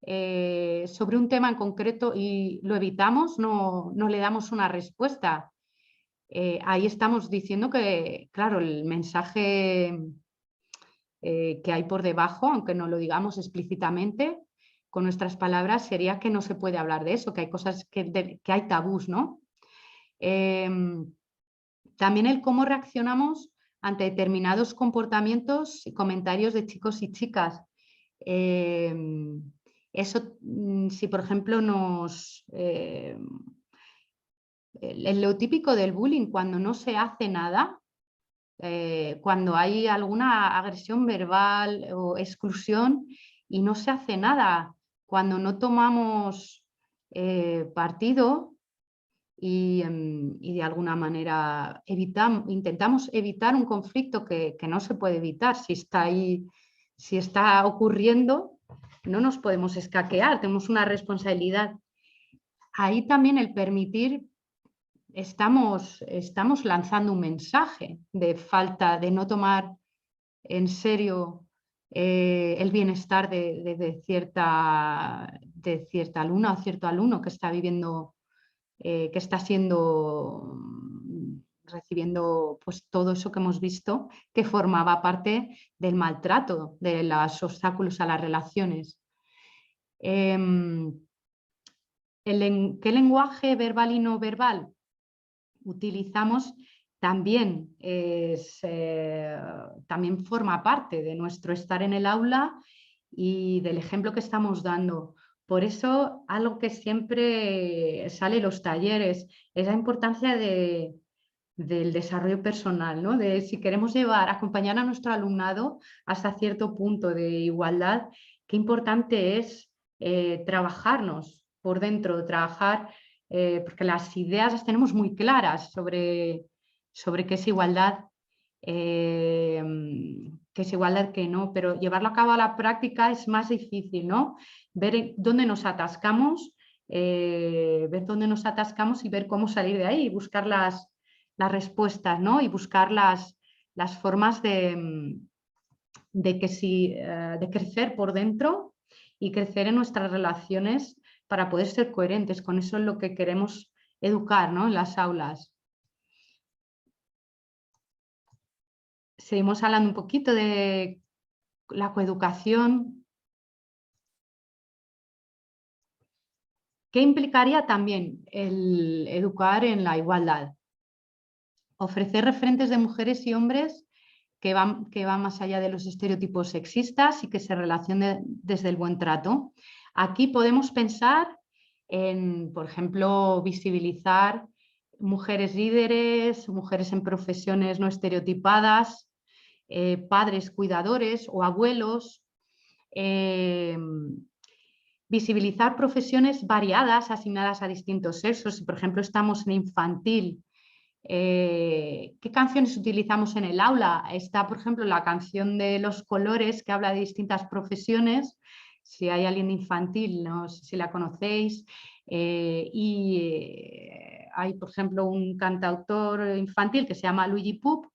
sobre un tema en concreto y lo evitamos, no le damos una respuesta. Ahí estamos diciendo que, claro, el mensaje que hay por debajo, aunque no lo digamos explícitamente con nuestras palabras, sería que no se puede hablar de eso, que hay cosas que hay tabús, ¿no? También el cómo reaccionamos ante determinados comportamientos y comentarios de chicos y chicas. Eso, si por ejemplo lo típico del bullying, cuando no se hace nada, cuando hay alguna agresión verbal o exclusión y no se hace nada, cuando no tomamos partido y de alguna manera intentamos evitar un conflicto que no se puede evitar, si está ahí, si está ocurriendo, no nos podemos escaquear, tenemos una responsabilidad. Ahí también el permitir, estamos lanzando un mensaje de falta, de no tomar en serio el bienestar de cierta alumna o cierto alumno que está viviendo, que está recibiendo pues, todo eso que hemos visto que formaba parte del maltrato, de los obstáculos a las relaciones. ¿Qué lenguaje verbal y no verbal utilizamos? También, también forma parte de nuestro estar en el aula y del ejemplo que estamos dando. Por eso, algo que siempre sale en los talleres es la importancia del desarrollo personal, ¿no? De si queremos acompañar a nuestro alumnado hasta cierto punto de igualdad, qué importante es trabajarnos por dentro, trabajar, porque las ideas las tenemos muy claras sobre qué es igualdad, qué no, pero llevarlo a cabo a la práctica es más difícil, ¿no? Ver dónde nos atascamos, ver dónde nos atascamos y ver cómo salir de ahí, y buscar las respuestas, ¿no? Y buscar las formas de crecer por dentro y crecer en nuestras relaciones para poder ser coherentes. Con eso es lo que queremos educar, ¿no?, en las aulas. Seguimos hablando un poquito de la coeducación. ¿Qué implicaría también el educar en la igualdad? Ofrecer referentes de mujeres y hombres que van más allá de los estereotipos sexistas y que se relacionen desde el buen trato. Aquí podemos pensar en, por ejemplo, visibilizar mujeres líderes, mujeres en profesiones no estereotipadas, padres cuidadores o abuelos, visibilizar profesiones variadas asignadas a distintos sexos. Si, por ejemplo, estamos en infantil, ¿qué canciones utilizamos en el aula? Está, por ejemplo, la canción de Los Colores, que habla de distintas profesiones. Si hay alguien infantil, no sé si la conocéis. Hay, por ejemplo, un cantautor infantil que se llama Luigi Pup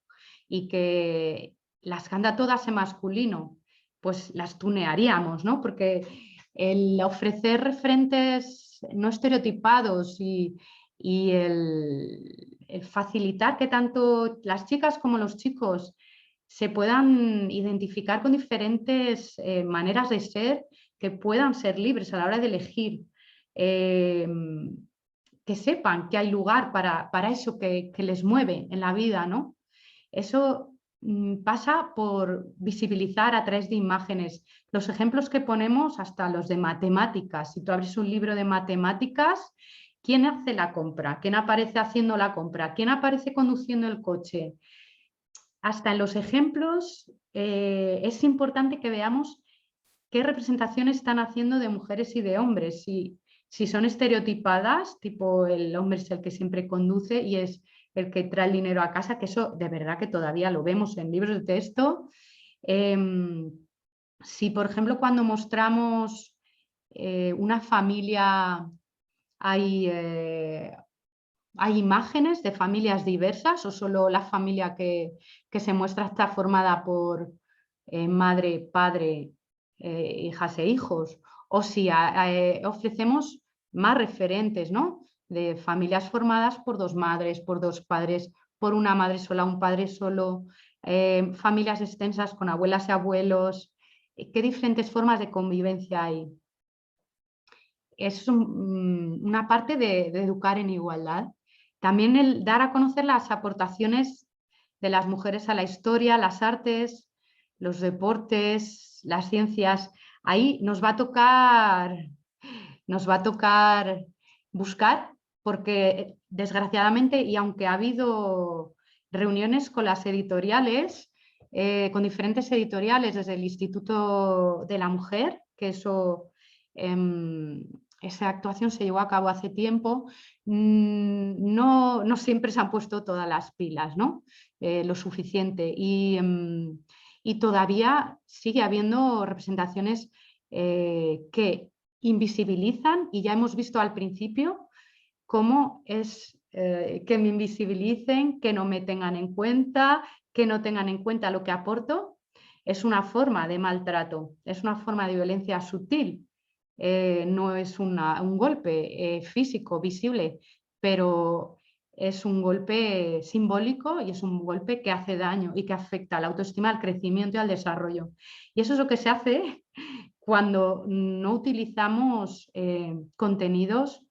y que las canta todas en masculino. Pues las tunearíamos, ¿no? Porque el ofrecer referentes no estereotipados y el facilitar que tanto las chicas como los chicos se puedan identificar con diferentes maneras de ser, que puedan ser libres a la hora de elegir, que sepan que hay lugar para eso que les mueve en la vida, ¿no? Eso pasa por visibilizar a través de imágenes. Los ejemplos que ponemos, hasta los de matemáticas. Si tú abres un libro de matemáticas, ¿quién hace la compra? ¿Quién aparece haciendo la compra? ¿Quién aparece conduciendo el coche? Hasta en los ejemplos es importante que veamos qué representación están haciendo de mujeres y de hombres. Si son estereotipadas, tipo el hombre es el que siempre conduce y es el que trae el dinero a casa, que eso de verdad que todavía lo vemos en libros de texto. Si, por ejemplo, cuando mostramos una familia, hay imágenes de familias diversas o solo la familia que se muestra está formada por madre, padre, hijas e hijos, o si ofrecemos más referentes, ¿no?, de familias formadas por dos madres, por dos padres, por una madre sola, un padre solo, familias extensas con abuelas y abuelos. ¿Qué diferentes formas de convivencia hay? Es una parte de educar en igualdad. También el dar a conocer las aportaciones de las mujeres a la historia, las artes, los deportes, las ciencias. Ahí nos va a tocar buscar, porque desgraciadamente, y aunque ha habido reuniones con las editoriales, con diferentes editoriales desde el Instituto de la Mujer, que eso, esa actuación se llevó a cabo hace tiempo, no siempre se han puesto todas las pilas, ¿no? Lo suficiente. Y todavía sigue habiendo representaciones que invisibilizan, y ya hemos visto al principio cómo es que me invisibilicen, que no me tengan en cuenta, que no tengan en cuenta lo que aporto. Es una forma de maltrato, es una forma de violencia sutil. No es un golpe físico, visible, pero es un golpe simbólico y es un golpe que hace daño y que afecta a la autoestima, al crecimiento y al desarrollo. Y eso es lo que se hace cuando no utilizamos contenidos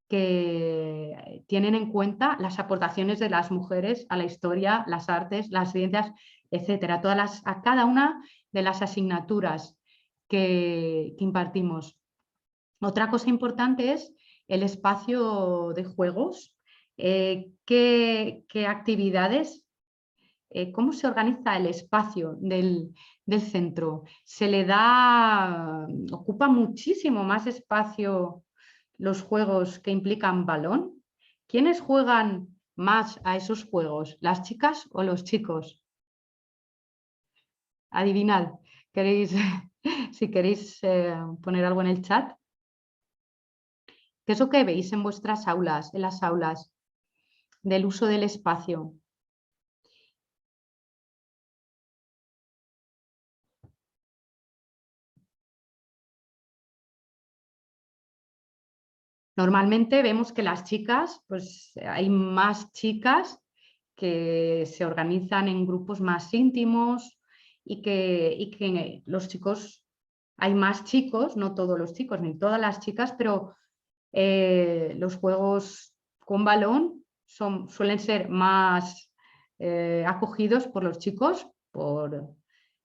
que tienen en cuenta las aportaciones de las mujeres a la historia, las artes, las ciencias, etcétera, a cada una de las asignaturas que impartimos. Otra cosa importante es el espacio de juegos. ¿Qué actividades, cómo se organiza el espacio del centro? Se le ocupa muchísimo más espacio los juegos que implican balón. ¿Quiénes juegan más a esos juegos? ¿Las chicas o los chicos? Adivinad. Si queréis poner algo en el chat. ¿Qué es lo que veis en vuestras aulas, en las aulas, del uso del espacio? Normalmente vemos que las chicas, pues hay más chicas que se organizan en grupos más íntimos y que los chicos, hay más chicos, no todos los chicos ni todas las chicas, pero los juegos con balón suelen ser más acogidos por los chicos por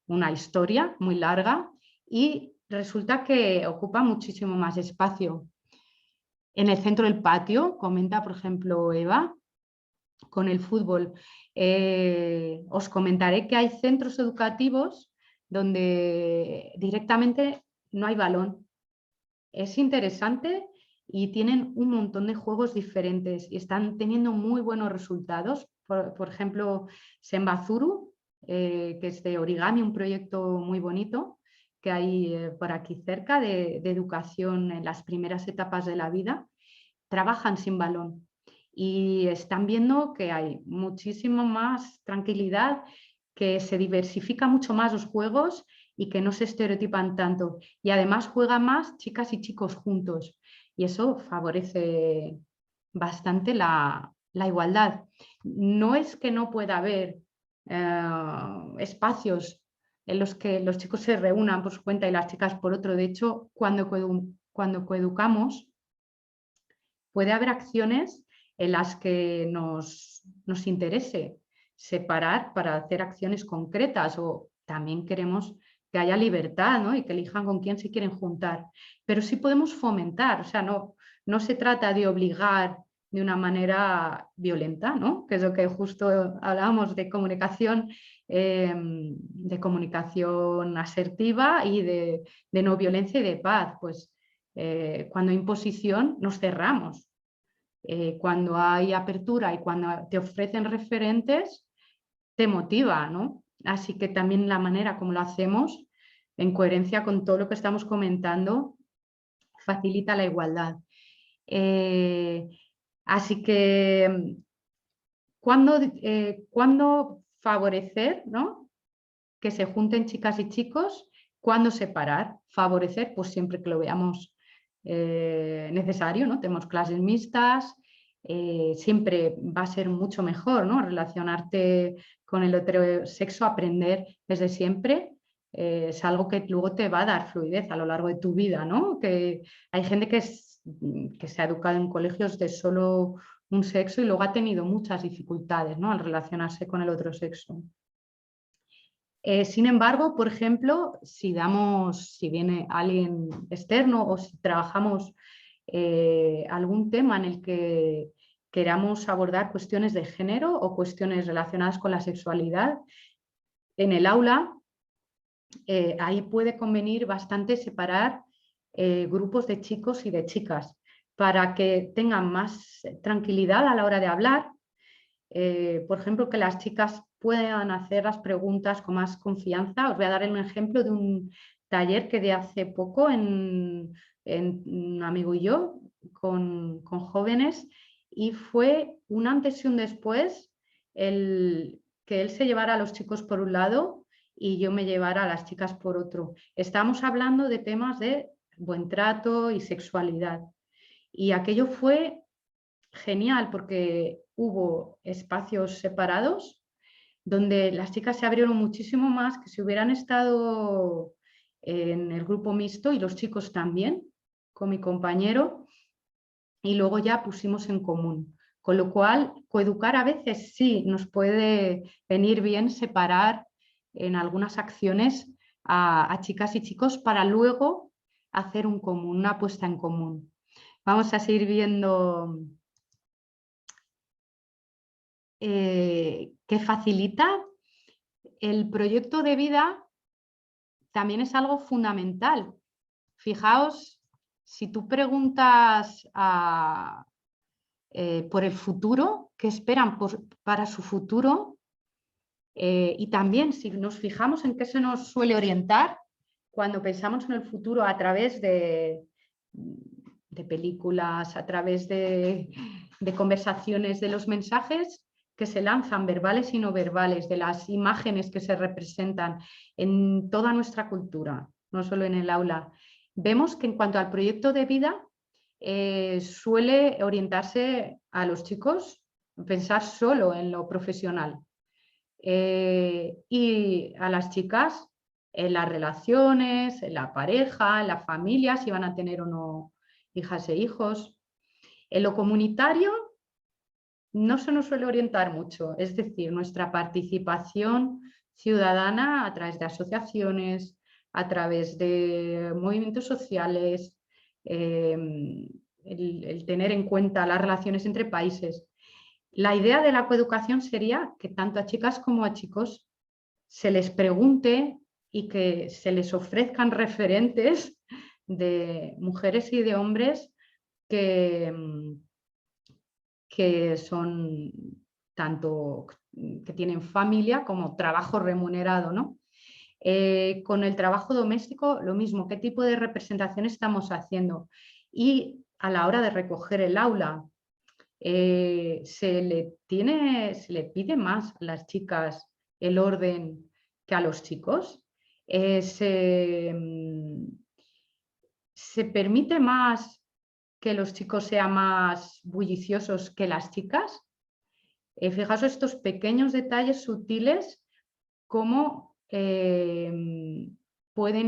una historia muy larga y resulta que ocupa muchísimo más espacio. En el centro del patio, comenta por ejemplo Eva, con el fútbol. Os comentaré que hay centros educativos donde directamente no hay balón. Es interesante y tienen un montón de juegos diferentes y están teniendo muy buenos resultados. Por ejemplo, Senbazuru, que es de origami, un proyecto muy bonito que hay por aquí cerca de educación en las primeras etapas de la vida, trabajan sin balón y están viendo que hay muchísimo más tranquilidad, que se diversifican mucho más los juegos y que no se estereotipan tanto. Y además juegan más chicas y chicos juntos y eso favorece bastante la igualdad. No es que no pueda haber espacios en los que los chicos se reúnan por su cuenta y las chicas por otro. De hecho, cuando coeducamos, puede haber acciones en las que nos interese separar para hacer acciones concretas o también queremos que haya libertad, ¿no? Y que elijan con quién se quieren juntar. Pero sí podemos fomentar, o sea, no se trata de obligar de una manera violenta, ¿no? Que es lo que justo hablábamos de comunicación asertiva y de no violencia y de paz. Pues cuando hay imposición nos cerramos. Cuando hay apertura y cuando te ofrecen referentes, te motiva, ¿no? Así que también la manera como lo hacemos, en coherencia con todo lo que estamos comentando, facilita la igualdad. Así que, ¿cuándo favorecer, ¿no? Que se junten chicas y chicos? ¿Cuándo separar? Favorecer, pues siempre que lo veamos necesario, ¿no? Tenemos clases mixtas, siempre va a ser mucho mejor, ¿no? Relacionarte con el otro sexo, aprender desde siempre, es algo que luego te va a dar fluidez a lo largo de tu vida, ¿no? Que hay gente que se ha educado en colegios de solo un sexo y luego ha tenido muchas dificultades, ¿no? Al relacionarse con el otro sexo. Sin embargo, por ejemplo, si viene alguien externo o si trabajamos algún tema en el que queramos abordar cuestiones de género o cuestiones relacionadas con la sexualidad, en el aula, ahí puede convenir bastante separar grupos de chicos y de chicas para que tengan más tranquilidad a la hora de hablar. Por ejemplo, que las chicas puedan hacer las preguntas con más confianza. Os voy a dar un ejemplo de un taller que de hace poco en un amigo y yo con jóvenes y fue un antes y un después que él se llevara a los chicos por un lado y yo me llevara a las chicas por otro. Estamos hablando de temas de buen trato y sexualidad y aquello fue genial porque hubo espacios separados donde las chicas se abrieron muchísimo más que si hubieran estado en el grupo mixto y los chicos también, con mi compañero, y luego ya pusimos en común. Con lo cual, coeducar a veces sí nos puede venir bien separar en algunas acciones a chicas y chicos para luego hacer un común, una apuesta en común. Vamos a seguir viendo que facilita el proyecto de vida, también es algo fundamental. Fijaos, si tú preguntas por el futuro, qué esperan para su futuro, y también si nos fijamos en qué se nos suele orientar cuando pensamos en el futuro a través de películas, a través de conversaciones, de los mensajes que se lanzan, verbales y no verbales, de las imágenes que se representan en toda nuestra cultura, no solo en el aula. Vemos que en cuanto al proyecto de vida, suele orientarse a los chicos, pensar solo en lo profesional. Y a las chicas en las relaciones, en la pareja, en la familia, si van a tener o no hijas e hijos. En lo comunitario no se nos suele orientar mucho, es decir, nuestra participación ciudadana a través de asociaciones, a través de movimientos sociales, el tener en cuenta las relaciones entre países. La idea de la coeducación sería que tanto a chicas como a chicos se les pregunte y que se les ofrezcan referentes de mujeres y de hombres que son tanto que tienen familia como trabajo remunerado, ¿no? Con el trabajo doméstico, lo mismo, qué tipo de representación estamos haciendo. Y a la hora de recoger el aula, se le pide más a las chicas el orden que a los chicos. Se permite más que los chicos sean más bulliciosos que las chicas. Fijaos estos pequeños detalles sutiles, cómo pueden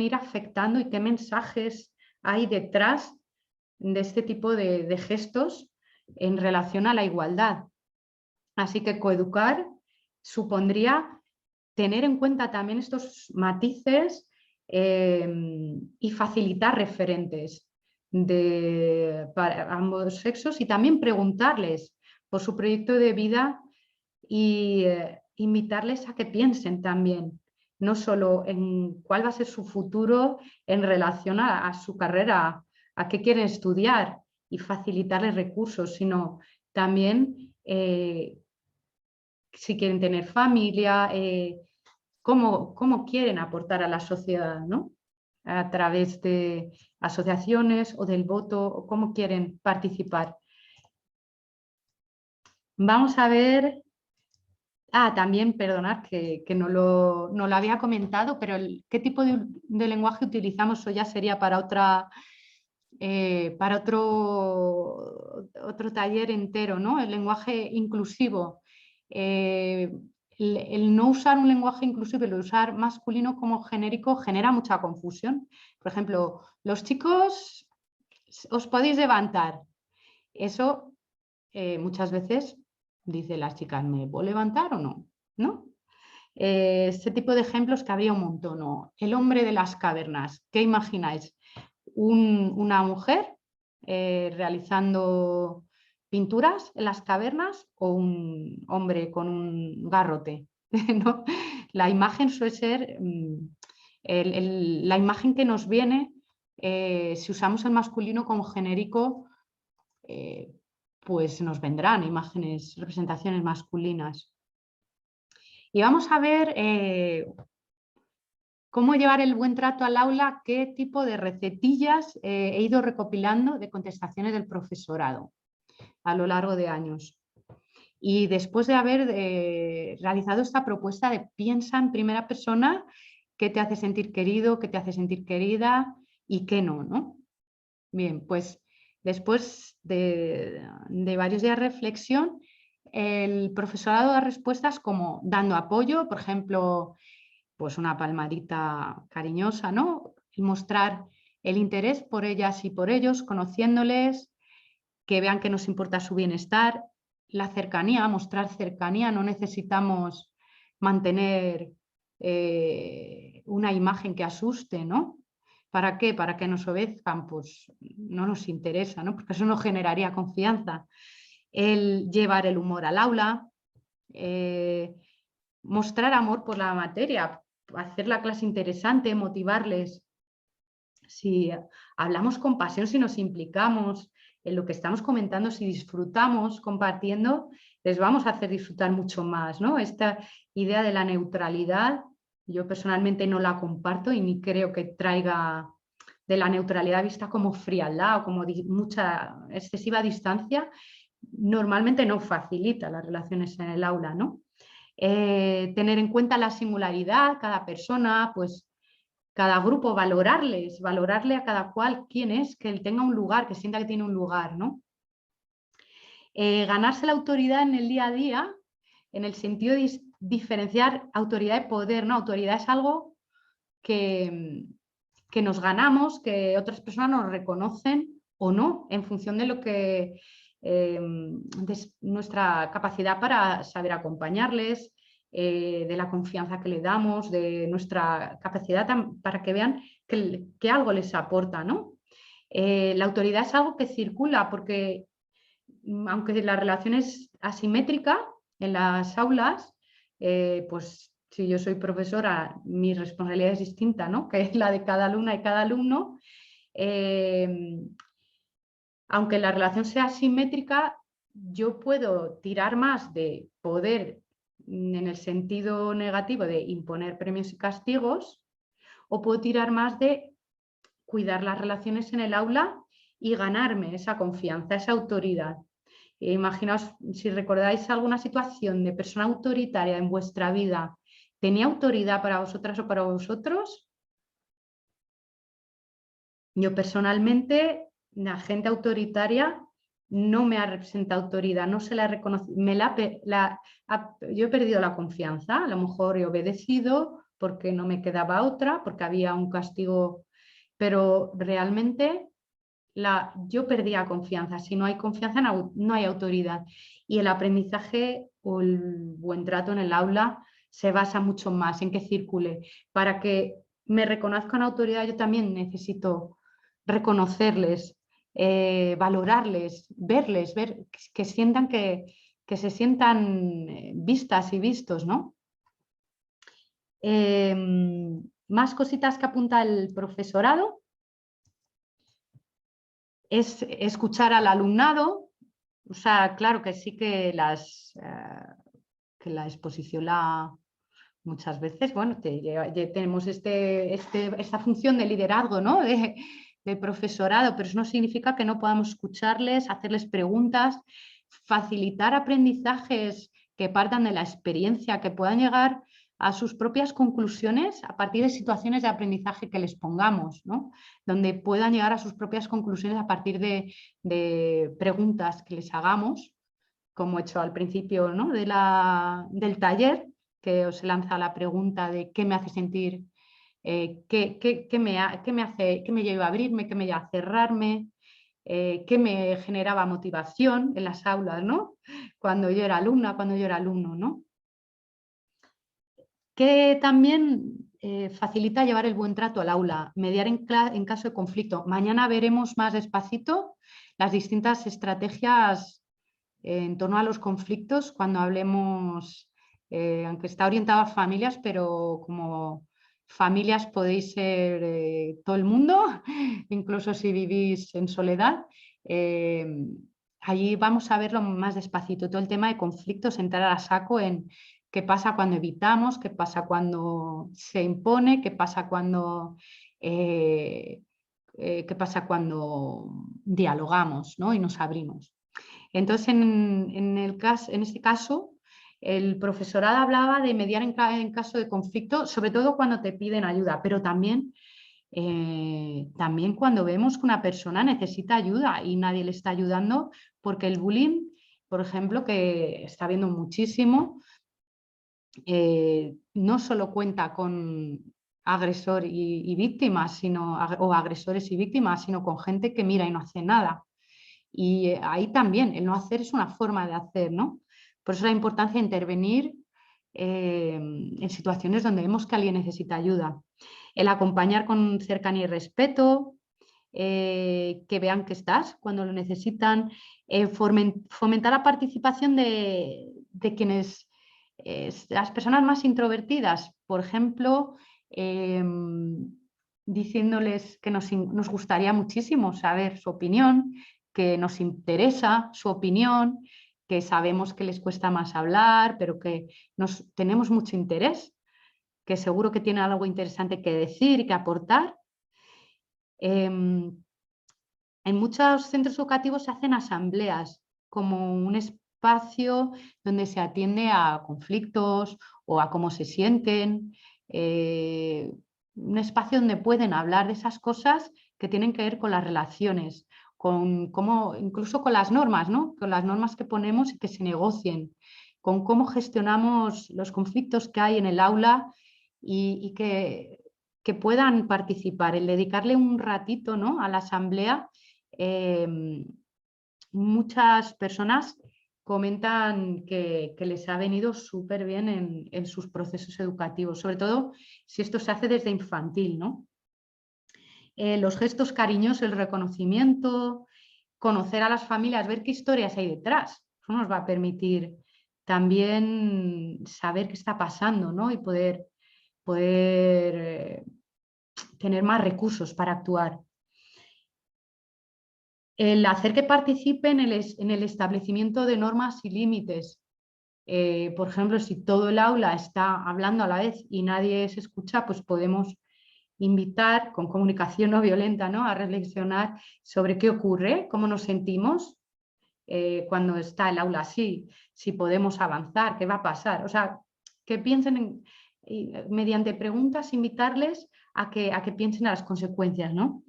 ir afectando y qué mensajes hay detrás de este tipo de gestos en relación a la igualdad. Así que coeducar supondría tener en cuenta también estos matices y facilitar referentes para ambos sexos y también preguntarles por su proyecto de vida y invitarles a que piensen también, no solo en cuál va a ser su futuro en relación a su carrera, a qué quieren estudiar y facilitarles recursos, sino también si quieren tener familia, cómo quieren aportar a la sociedad, ¿no? A través de asociaciones o del voto, o cómo quieren participar. Vamos a ver... también, perdonad, que no lo había comentado, pero qué tipo de lenguaje utilizamos, eso ya sería para otro taller entero, ¿no? El lenguaje inclusivo. El no usar un lenguaje inclusivo, el usar masculino como genérico genera mucha confusión. Por ejemplo, los chicos os podéis levantar. Eso muchas veces dice las chicas, ¿me puedo levantar o no? ¿No? Este tipo de ejemplos que habría un montón. ¿No? El hombre de las cavernas, ¿qué imagináis? Una mujer realizando pinturas en las cavernas o un hombre con un garrote, ¿no? La imagen suele ser la imagen que nos viene si usamos el masculino como genérico, pues nos vendrán imágenes, representaciones masculinas. Y vamos a ver cómo llevar el buen trato al aula, qué tipo de recetillas he ido recopilando de contestaciones del profesorado a lo largo de años. Y después de haber realizado esta propuesta de piensa en primera persona qué te hace sentir querido, qué te hace sentir querida y qué no, ¿no? Bien, pues después de varios días de reflexión, el profesorado da respuestas como dando apoyo, por ejemplo, pues una palmadita cariñosa, ¿no? Y mostrar el interés por ellas y por ellos, conociéndoles, que vean que nos importa su bienestar, la cercanía, mostrar cercanía, no necesitamos mantener una imagen que asuste, ¿no? ¿Para qué? Para que nos obedezcan, pues no nos interesa, ¿no? Porque eso no generaría confianza. El llevar el humor al aula, mostrar amor por la materia, hacer la clase interesante, motivarles. Si hablamos con pasión, si nos implicamos en lo que estamos comentando, si disfrutamos compartiendo, les vamos a hacer disfrutar mucho más, ¿no? Esta idea de la neutralidad, yo personalmente no la comparto y ni creo que traiga de la neutralidad vista como frialdad o como mucha excesiva distancia, normalmente no facilita las relaciones en el aula, ¿no? Tener en cuenta la singularidad, cada persona, pues cada grupo, valorarle a cada cual quién es, que él tenga un lugar, que sienta que tiene un lugar, ¿no? Ganarse la autoridad en el día a día, en el sentido de diferenciar autoridad y poder, ¿no? Autoridad es algo que nos ganamos, que otras personas nos reconocen o no, en función de lo que de nuestra capacidad para saber acompañarles, de la confianza que le damos, de nuestra capacidad para que vean que algo les aporta, ¿no? La autoridad es algo que circula porque aunque la relación es asimétrica en las aulas, pues si yo soy profesora, mi responsabilidad es distinta, ¿no? Que es la de cada alumna y cada alumno. Aunque la relación sea asimétrica, yo puedo tirar más de poder en el sentido negativo de imponer premios y castigos, o puedo tirar más de cuidar las relaciones en el aula y ganarme esa confianza, esa autoridad. Imaginaos, si recordáis alguna situación de persona autoritaria en vuestra vida, ¿tenía autoridad para vosotras o para vosotros? Yo personalmente, la gente autoritaria no me ha representado autoridad, no se la he reconocido, yo he perdido la confianza, a lo mejor he obedecido porque no me quedaba otra, porque había un castigo, pero realmente yo perdía confianza. Si no hay confianza, no hay autoridad. Y el aprendizaje o el buen trato en el aula se basa mucho más en que circule. Para que me reconozcan autoridad, yo también necesito reconocerles, valorarles, verles, que sientan que se sientan vistas y vistos, ¿no? Más cositas que apunta el profesorado. Es escuchar al alumnado, o sea, claro que sí que que la exposición muchas veces, bueno, tenemos esta función de liderazgo, ¿no? De profesorado, pero eso no significa que no podamos escucharles, hacerles preguntas, facilitar aprendizajes que partan de la experiencia, que puedan llegar a sus propias conclusiones a partir de situaciones de aprendizaje que les pongamos, ¿no? Donde puedan llegar a sus propias conclusiones a partir de preguntas que les hagamos, como he hecho al principio, ¿no? Del taller, que os lanza la pregunta de qué me hace sentir, qué me lleva a abrirme, qué me lleva a cerrarme, qué me generaba motivación en las aulas, ¿no? Cuando yo era alumna, cuando yo era alumno, ¿no? Que también facilita llevar el buen trato al aula, mediar en caso de conflicto. Mañana veremos más despacito las distintas estrategias en torno a los conflictos cuando hablemos, aunque está orientado a familias, pero como familias podéis ser todo el mundo, incluso si vivís en soledad. Allí vamos a verlo más despacito, todo el tema de conflictos, entrar a saco en qué pasa cuando evitamos, qué pasa cuando se impone, qué pasa cuando dialogamos, ¿no? Y nos abrimos. Entonces, en este caso, el profesorado hablaba de mediar en caso de conflicto, sobre todo cuando te piden ayuda, pero también cuando vemos que una persona necesita ayuda y nadie le está ayudando, porque el bullying, por ejemplo, que está habiendo muchísimo, no solo cuenta con agresor y víctimas, o agresores y víctimas, sino con gente que mira y no hace nada. Y ahí también el no hacer es una forma de hacer, ¿no? Por eso la importancia de intervenir en situaciones donde vemos que alguien necesita ayuda. El acompañar con cercanía y respeto, que vean que estás cuando lo necesitan, fomentar la participación de quienes, las personas más introvertidas, por ejemplo, diciéndoles que nos gustaría muchísimo saber su opinión, que nos interesa su opinión, que sabemos que les cuesta más hablar, pero que tenemos mucho interés, que seguro que tienen algo interesante que decir y que aportar. En muchos centros educativos se hacen asambleas como un espacio donde se atiende a conflictos o a cómo se sienten. un espacio donde pueden hablar de esas cosas que tienen que ver con las relaciones, con cómo, incluso con las normas, ¿no? Con las normas que ponemos y que se negocien, con cómo gestionamos los conflictos que hay en el aula y que puedan participar, el dedicarle un ratito, ¿no?, a la asamblea. Muchas personas comentan que les ha venido súper bien en sus procesos educativos, sobre todo si esto se hace desde infantil, ¿no? Los gestos cariñosos, el reconocimiento, conocer a las familias, ver qué historias hay detrás. Eso nos va a permitir también saber qué está pasando, ¿no? Y poder tener más recursos para actuar. El hacer que participen en el establecimiento de normas y límites. Por ejemplo, si todo el aula está hablando a la vez y nadie se escucha, pues podemos invitar con comunicación no violenta, ¿no?, a reflexionar sobre qué ocurre, cómo nos sentimos cuando está el aula así, si podemos avanzar, qué va a pasar. O sea, que piensen mediante preguntas, invitarles a que piensen a las consecuencias, ¿no?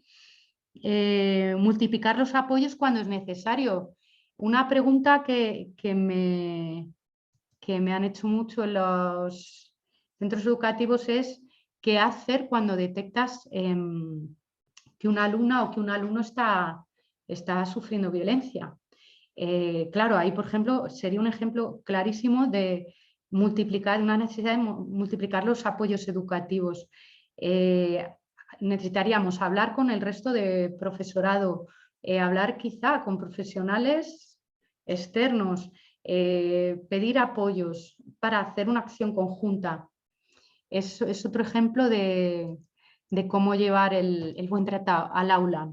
Multiplicar los apoyos cuando es necesario. Una pregunta que me han hecho mucho en los centros educativos es qué hacer cuando detectas que una alumna o que un alumno está sufriendo violencia. Claro, ahí, por ejemplo, sería un ejemplo clarísimo de una necesidad de multiplicar los apoyos educativos. Necesitaríamos hablar con el resto de profesorado, hablar quizá con profesionales externos, pedir apoyos para hacer una acción conjunta. Es otro ejemplo de cómo llevar el buen trato al aula.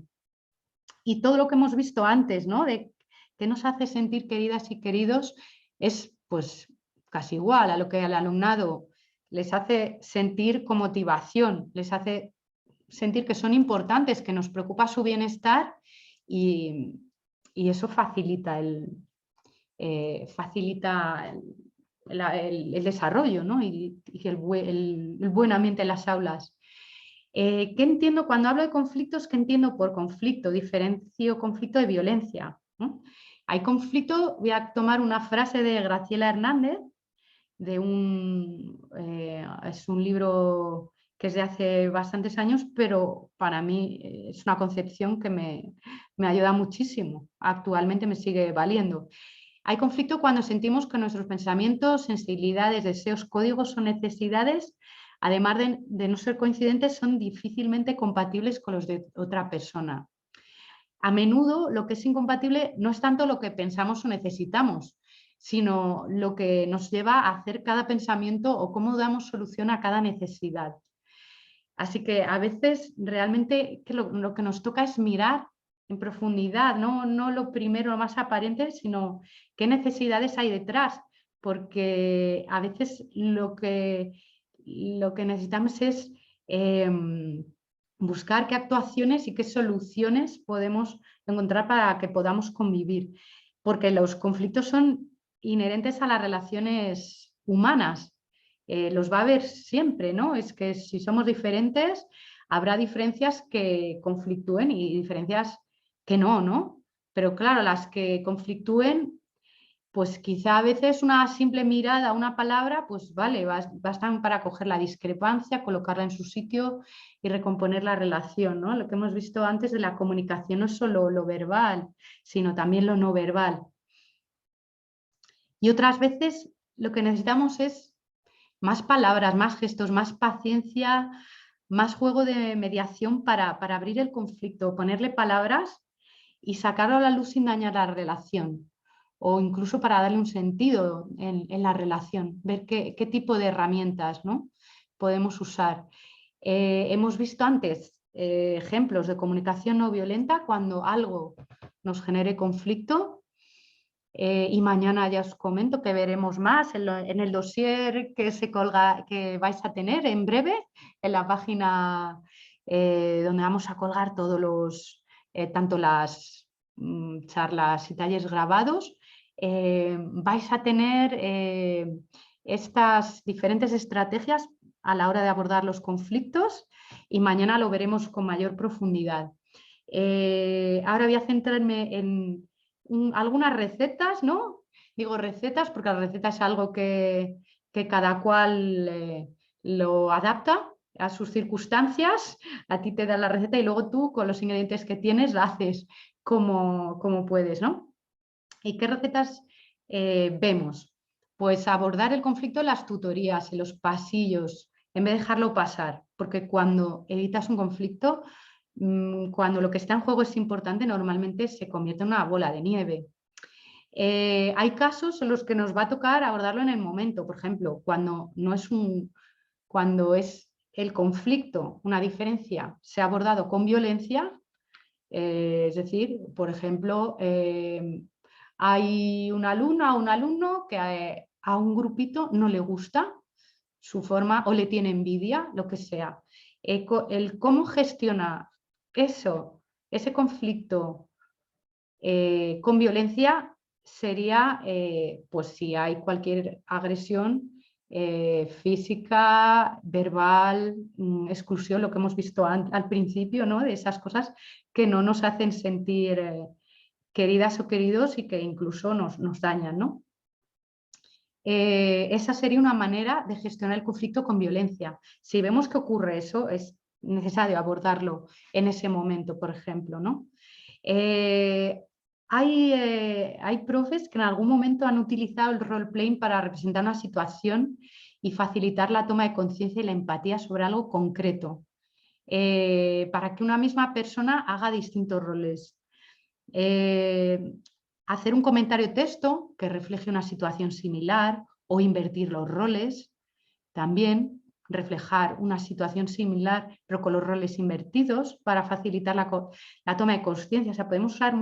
Y todo lo que hemos visto antes, ¿no?, de qué nos hace sentir queridas y queridos, es pues casi igual a lo que al alumnado les hace sentir con motivación, les hace sentir que son importantes, que nos preocupa su bienestar y eso facilita el desarrollo, ¿no?, y el buen ambiente en las aulas. ¿Qué entiendo cuando hablo de conflictos? ¿Qué entiendo por conflicto? Diferencio conflicto de violencia, ¿no? Hay conflicto, voy a tomar una frase de Graciela Hernández, es un libro que es de hace bastantes años, pero para mí es una concepción que me ayuda muchísimo. Actualmente me sigue valiendo. Hay conflicto cuando sentimos que nuestros pensamientos, sensibilidades, deseos, códigos o necesidades, además de no ser coincidentes, son difícilmente compatibles con los de otra persona. A menudo lo que es incompatible no es tanto lo que pensamos o necesitamos, sino lo que nos lleva a hacer cada pensamiento o cómo damos solución a cada necesidad. Así que a veces realmente lo que nos toca es mirar en profundidad, no lo primero, lo más aparente, sino qué necesidades hay detrás, porque a veces lo que necesitamos es buscar qué actuaciones y qué soluciones podemos encontrar para que podamos convivir, porque los conflictos son inherentes a las relaciones humanas. Los va a haber siempre, ¿no? Es que si somos diferentes, habrá diferencias que conflictúen y diferencias que no, ¿no? Pero claro, las que conflictúen, pues quizá a veces una simple mirada, una palabra, pues vale, bastan para coger la discrepancia, colocarla en su sitio y recomponer la relación, ¿no? Lo que hemos visto antes de la comunicación no es solo lo verbal, sino también lo no verbal. Y otras veces lo que necesitamos es más palabras, más gestos, más paciencia, más juego de mediación para abrir el conflicto, ponerle palabras y sacarlo a la luz sin dañar la relación, o incluso para darle un sentido en la relación, ver qué tipo de herramientas, ¿no?, podemos usar. Hemos visto antes ejemplos de comunicación no violenta cuando algo nos genere conflicto. Y mañana ya os comento que veremos más en el dossier que vais a tener en breve en la página donde vamos a colgar todos tanto las charlas y talleres grabados. Vais a tener estas diferentes estrategias a la hora de abordar los conflictos y mañana lo veremos con mayor profundidad. Ahora voy a centrarme en algunas recetas, ¿no? Digo recetas porque la receta es algo que cada cual lo adapta a sus circunstancias, a ti te da la receta y luego tú con los ingredientes que tienes la haces como puedes, ¿no? ¿Y qué recetas vemos? Pues abordar el conflicto en las tutorías, en los pasillos, en vez de dejarlo pasar, porque cuando evitas un conflicto, cuando lo que está en juego es importante, normalmente se convierte en una bola de nieve. Hay casos en los que nos va a tocar abordarlo en el momento, por ejemplo, cuando es el conflicto, una diferencia, se ha abordado con violencia, es decir, por ejemplo, hay una alumna o un alumno que a un grupito no le gusta su forma o le tiene envidia, lo que sea. El cómo gestiona ese conflicto con violencia sería, pues si hay cualquier agresión física, verbal, exclusión, lo que hemos visto al principio, ¿no? De esas cosas que no nos hacen sentir queridas o queridos y que incluso nos dañan, ¿no? Esa sería una manera de gestionar el conflicto con violencia. Si vemos que ocurre eso, es necesario abordarlo en ese momento, por ejemplo, ¿no? Hay profes que en algún momento han utilizado el role-playing para representar una situación y facilitar la toma de conciencia y la empatía sobre algo concreto, para que una misma persona haga distintos roles. Hacer un comentario texto que refleje una situación similar o invertir los roles, también reflejar una situación similar pero con los roles invertidos para facilitar la toma de conciencia. O sea, podemos usar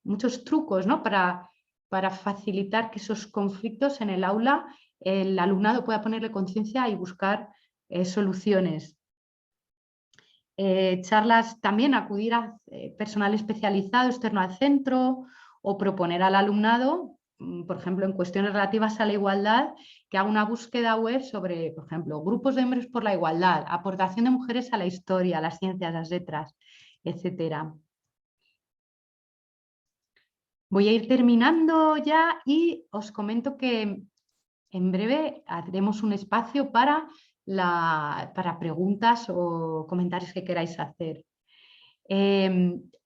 muchos trucos, ¿no? para facilitar que esos conflictos en el aula el alumnado pueda ponerle conciencia y buscar soluciones. Charlas también, acudir a personal especializado externo al centro o proponer al alumnado, por ejemplo, en cuestiones relativas a la igualdad, que haga una búsqueda web sobre, por ejemplo, grupos de hombres por la igualdad, aportación de mujeres a la historia, a las ciencias, a las letras, etc. Voy a ir terminando ya y os comento que en breve haremos un espacio para preguntas o comentarios que queráis hacer.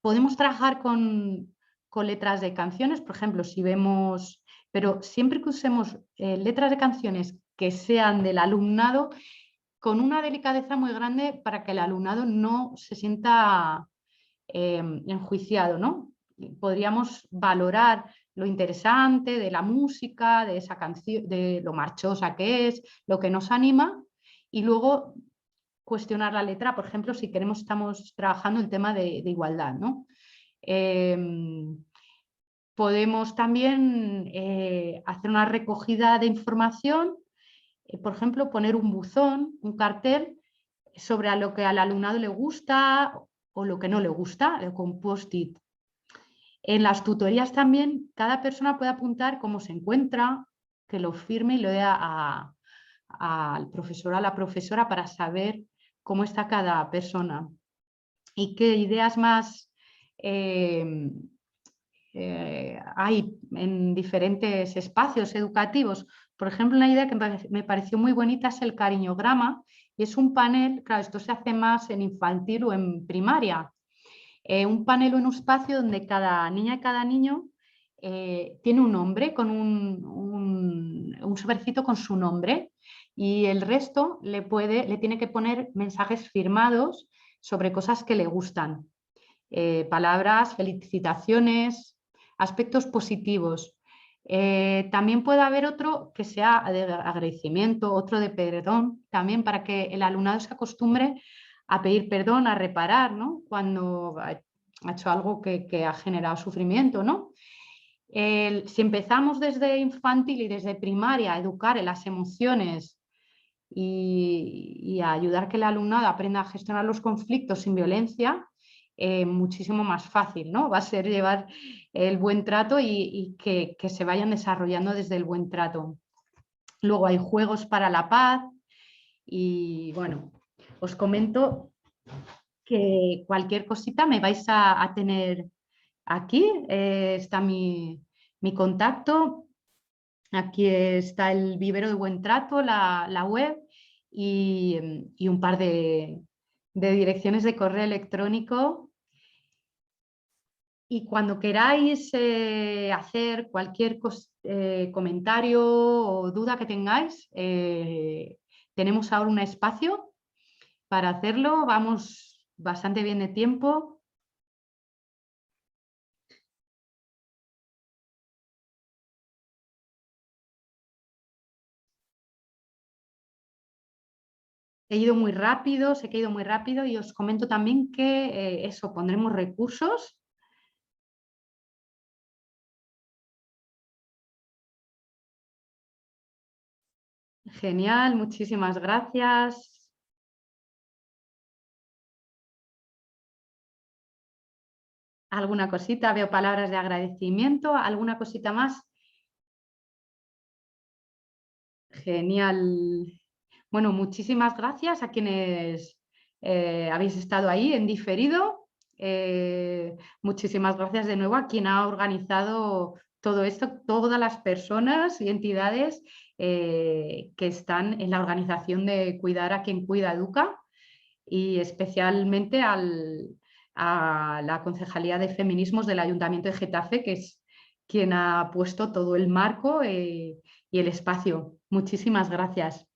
Podemos trabajar con letras de canciones, por ejemplo, si vemos, pero siempre que usemos letras de canciones que sean del alumnado, con una delicadeza muy grande para que el alumnado no se sienta enjuiciado, ¿no? Podríamos valorar lo interesante de la música, de esa canción, de lo marchosa que es, lo que nos anima, y luego cuestionar la letra, por ejemplo, si estamos trabajando el tema de igualdad, ¿no? Podemos también hacer una recogida de información, por ejemplo, poner un buzón, un cartel sobre a lo que al alumnado le gusta o lo que no le gusta, con post-it. En las tutorías también cada persona puede apuntar cómo se encuentra, que lo firme y lo dé al profesor o a la profesora para saber cómo está cada persona y qué ideas más hay en diferentes espacios educativos. Por ejemplo, una idea que me pareció muy bonita es el cariñograma, y es un panel, claro, esto se hace más en infantil o en primaria, un panel o un espacio donde cada niña y cada niño tiene un nombre, con un sobrecito con su nombre, y el resto le tiene que poner mensajes firmados sobre cosas que le gustan, palabras, felicitaciones, aspectos positivos. También puede haber otro que sea de agradecimiento, otro de perdón, también para que el alumnado se acostumbre a pedir perdón, a reparar, ¿no? Cuando ha hecho algo que ha generado sufrimiento, ¿no? Si empezamos desde infantil y desde primaria a educar en las emociones y a ayudar que el alumnado aprenda a gestionar los conflictos sin violencia, muchísimo más fácil, ¿no? Va a ser llevar el buen trato y que se vayan desarrollando desde el buen trato. Luego hay juegos para la paz, Y bueno, os comento que cualquier cosita me vais a tener aquí. Está mi contacto. Aquí está el Vivero de Buen Trato, la web y un par de direcciones de correo electrónico. Y cuando queráis hacer cualquier comentario o duda que tengáis, tenemos ahora un espacio para hacerlo. Vamos bastante bien de tiempo. He ido muy rápido, sé que he ido muy rápido y os comento también que eso, pondremos recursos. Genial, muchísimas gracias. ¿Alguna cosita? Veo palabras de agradecimiento. ¿Alguna cosita más? Genial. Bueno, muchísimas gracias a quienes habéis estado ahí en diferido. Muchísimas gracias de nuevo a quien ha organizado todo esto, todas las personas y entidades que están en la organización de Cuidar a quien cuida educa y especialmente a la Concejalía de Feminismos del Ayuntamiento de Getafe, que es quien ha puesto todo el marco y el espacio. Muchísimas gracias.